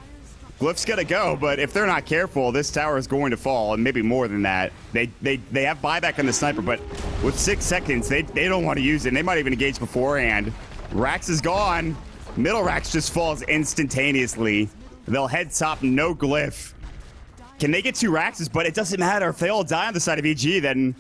Glyph's gonna go, but if they're not careful, this tower is going to fall, and maybe more than that. They have buyback on the Sniper, but with 6 seconds, they don't want to use it. And they might even engage beforehand. Rax is gone. Middle Rax just falls instantaneously. They'll head top, no Glyph. Can they get 2 Raxes? But it doesn't matter. If they all die on the side of EG, then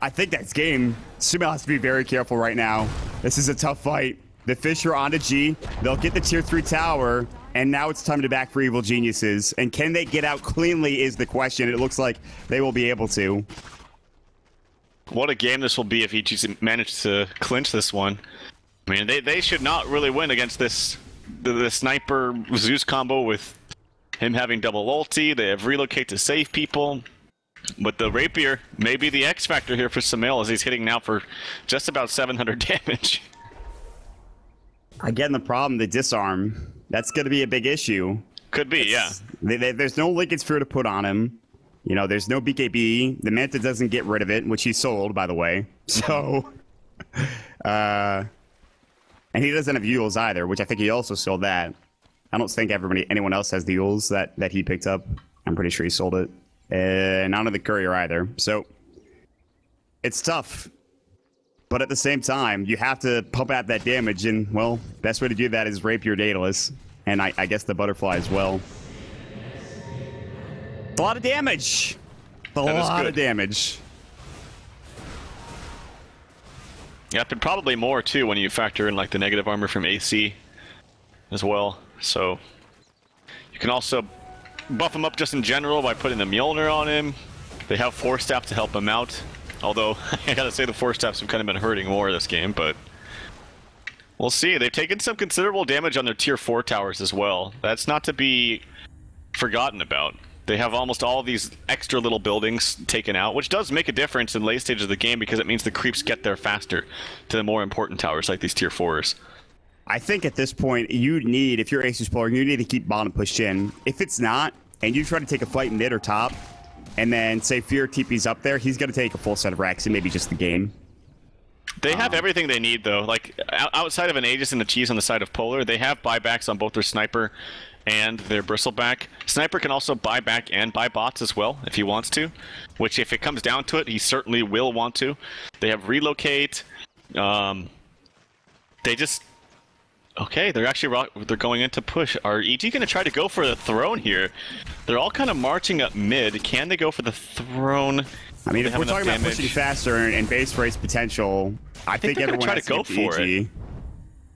I think that's game. Sumail has to be very careful right now. This is a tough fight. The Fish are onto G. They'll get the tier 3 tower, and now it's time to back for Evil Geniuses. And can they get out cleanly is the question. It looks like they will be able to. what a game this will be if he just managed to clinch this one. I mean, they should not really win against this the Sniper Zeus combo with him having double ulti. They have relocate to save people. But the Rapier may be the X factor here for Sumail as he's hitting now for just about 700 damage. Again, the problem, the disarm. That's going to be a big issue. Could be, yeah. There's no Lincoln Sphere to put on him. You know, there's no BKB. The Manta doesn't get rid of it, which he sold, by the way. So, and he doesn't have Yules either, which I think he also sold that. I don't think anyone else has the Yules that he picked up. I'm pretty sure he sold it. And none of the Courier either. So, it's tough. But at the same time, you have to pump out that damage, and, well, best way to do that is Rapier Daedalus. And I guess the Butterfly as well. It's a lot of damage. A lot of damage. Yeah, but probably more, too, when you factor in, like, the negative armor from AC as well. So, you can also buff him up just in general by putting the Mjolnir on him. They have Force Staff to help him out. Although, I gotta say the Force Staffs have kind of been hurting more this game, but we'll see. They've taken some considerable damage on their tier 4 towers as well. That's not to be forgotten about. They have almost all these extra little buildings taken out, which does make a difference in late stages of the game because it means the creeps get there faster to the more important towers like these tier 4s. I think at this point, you need, if you're ASUS.Polar, you need to keep bottom pushed in. If it's not, and you try to take a fight mid or top, and then say Fear TP's up there, he's going to take a full set of racks and maybe just the game. They have everything they need, though. Like, outside of an Aegis and a Cheese on the side of Polar, they have buybacks on both their Sniper and their Bristleback. Sniper can also buy back and buy bots as well, if he wants to. Which, if it comes down to it, he certainly will want to. They have Relocate. They just... Okay, they're actually they're going into push. Are EG going to try to go for the throne here? They're all kind of marching up mid. Can they go for the throne? I mean, if we're talking about pushing faster and base race potential, I think everyone try to go for it.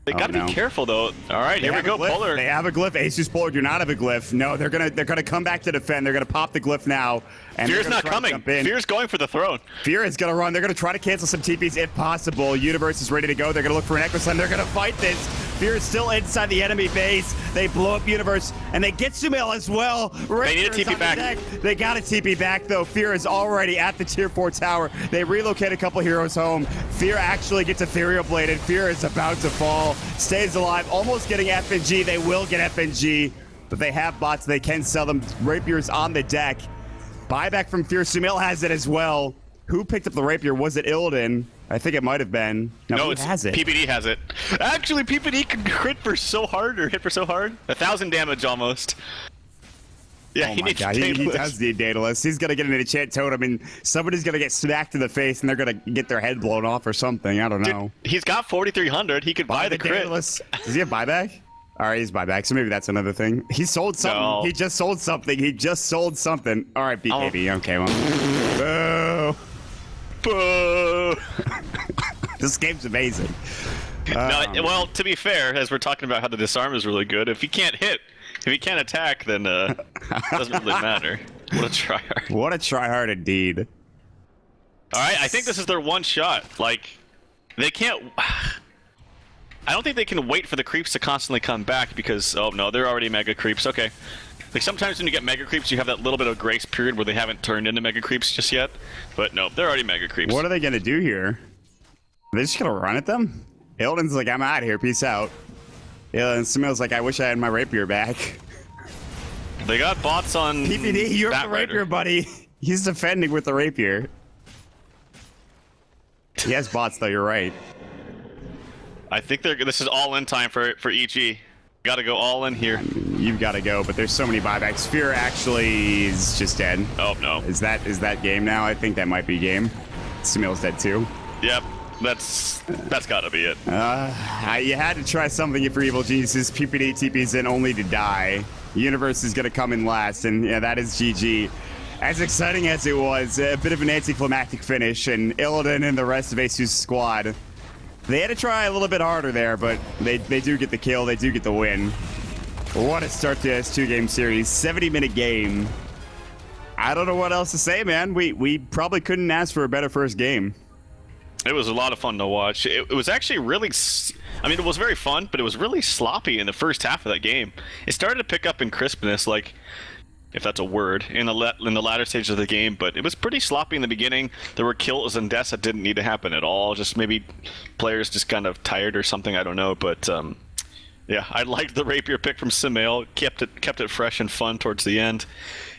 They got to be careful though. All right, here we go, Polar. They have a glyph. ASUS.Polar do not have a glyph. No, they're gonna come back to defend. They're gonna pop the glyph now. And Fear's not coming. Fear's going for the throne. Fear is gonna run. They're gonna try to cancel some TPs if possible. Universe is ready to go. They're gonna look for an Echo Slam. They're gonna fight this. Fear is still inside the enemy base. They blow up Universe, and they get Sumail as well. They need a TP back. They got a TP back, though. Fear is already at the tier 4 tower. They relocate a couple heroes home. Fear actually gets Ethereal Bladed. Fear is about to fall. Stays alive, almost getting FNG. They will get FNG, but they have bots. They can sell them. Rapier's on the deck. Buyback from Fear. Sumail has it as well. Who picked up the Rapier? Was it Illidan? I think it might have been. No, it's has it. PPD has it. Actually, PPD can crit for so hard, or hit for so hard. 1,000 damage almost. Yeah, oh my God. He does need Daedalus. He's going to get an enchant totem, and somebody's going to get smacked in the face, and they're going to get their head blown off or something. I don't know. Dude, he's got 4,300. He could buy the crit. Daedalus. Does he have buyback? All right, he's buyback, so maybe that's another thing. He sold something. No. He just sold something. He just sold something. All right, BKB. Okay, well. Boo. Boo! This game's amazing. No, well, to be fair, as we're talking about how the disarm is really good, if he can't hit, if he can't attack, then it doesn't really matter. What a tryhard. What a tryhard indeed. All right, I think this is their one shot. Like, they can't... I don't think they can wait for the creeps to constantly come back because... Oh, no, they're already mega creeps. Okay. Like, sometimes when you get mega creeps, you have that little bit of grace period where they haven't turned into mega creeps just yet. But no, they're already mega creeps. What are they going to do here? Are they just going to run at them? Illidan's like, I'm out of here. Peace out. Yeah, and Samil's like, I wish I had my rapier back. They got bots on... PPD, you're the rapier, buddy. He's defending with the rapier. He has bots, though. You're right. I think this is all in time for EG. Got to go all in here. You've got to go, but there's so many buybacks. Fear actually is just dead. Oh, no. Is that game now? I think that might be game. Samil's dead, too. Yep. That's got to be it. You had to try something for Evil Geniuses. PPD TP's in only to die. Universe is going to come in last, and yeah, that is GG. As exciting as it was, a bit of an anticlimactic finish, and Illidan and the rest of ASUS squad, they had to try a little bit harder there, but they do get the kill, they do get the win. What a start to this 2-game series, 70-minute game. I don't know what else to say, man. We probably couldn't ask for a better first game. It was a lot of fun to watch. It was actually really... I mean, it was very fun, but it was really sloppy in the first half of that game. It started to pick up in crispness, like, if that's a word, in the latter stages of the game, but it was pretty sloppy in the beginning. There were kills and deaths that didn't need to happen at all. Just maybe players just kind of tired or something, I don't know, but... yeah, I liked the rapier pick from Samael. Kept it fresh and fun towards the end.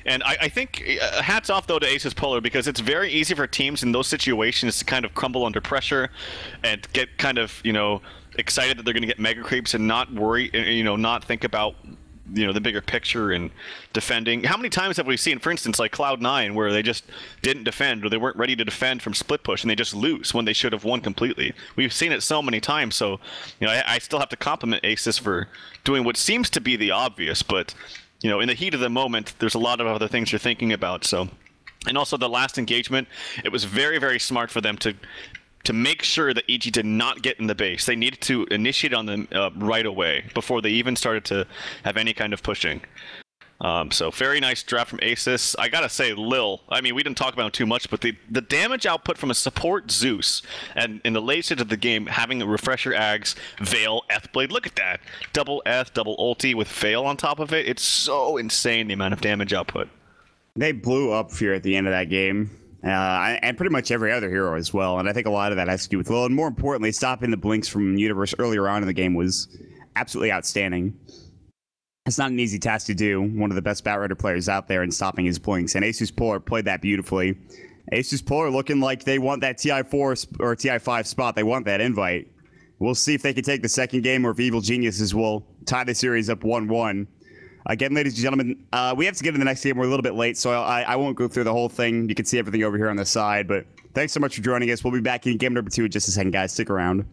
And I think hats off, though, to ASUS.Polar, because it's very easy for teams in those situations to kind of crumble under pressure and get kind of, excited that they're going to get mega creeps and not worry, not think about, the bigger picture and defending. How many times have we seen, for instance, like Cloud9, where they just didn't defend or they weren't ready to defend from split push and they just lose when they should have won completely? We've seen it so many times, so I still have to compliment ASUS for doing what seems to be the obvious, but in the heat of the moment, there's a lot of other things you're thinking about. So, and also the last engagement, it was very, very smart for them to make sure that EG did not get in the base. They needed to initiate on them right away before they even started to have any kind of pushing. So very nice draft from ASUS. I gotta say, Lil, I mean, we didn't talk about him too much, but the damage output from a support Zeus, and in the late stage of the game, having a Refresher Ags, Veil, Ethblade, look at that. Double Eth, double ulti with Veil on top of it. It's so insane, the amount of damage output. They blew up Fear at the end of that game. And pretty much every other hero as well. And I think a lot of that has to do with Lil. And more importantly, stopping the blinks from Universe earlier on in the game was absolutely outstanding. It's not an easy task to do. One of the best Batrider players out there and stopping his blinks. And ASUS.Polar played that beautifully. ASUS.Polar looking like they want that TI4 or TI5 spot. They want that invite. We'll see if they can take the second game or if Evil Geniuses will tie the series up 1-1. Again, ladies and gentlemen, we have to get to the next game. We're a little bit late, so I won't go through the whole thing. You can see everything over here on the side. But thanks so much for joining us. We'll be back in game number 2 in just a second, guys. Stick around.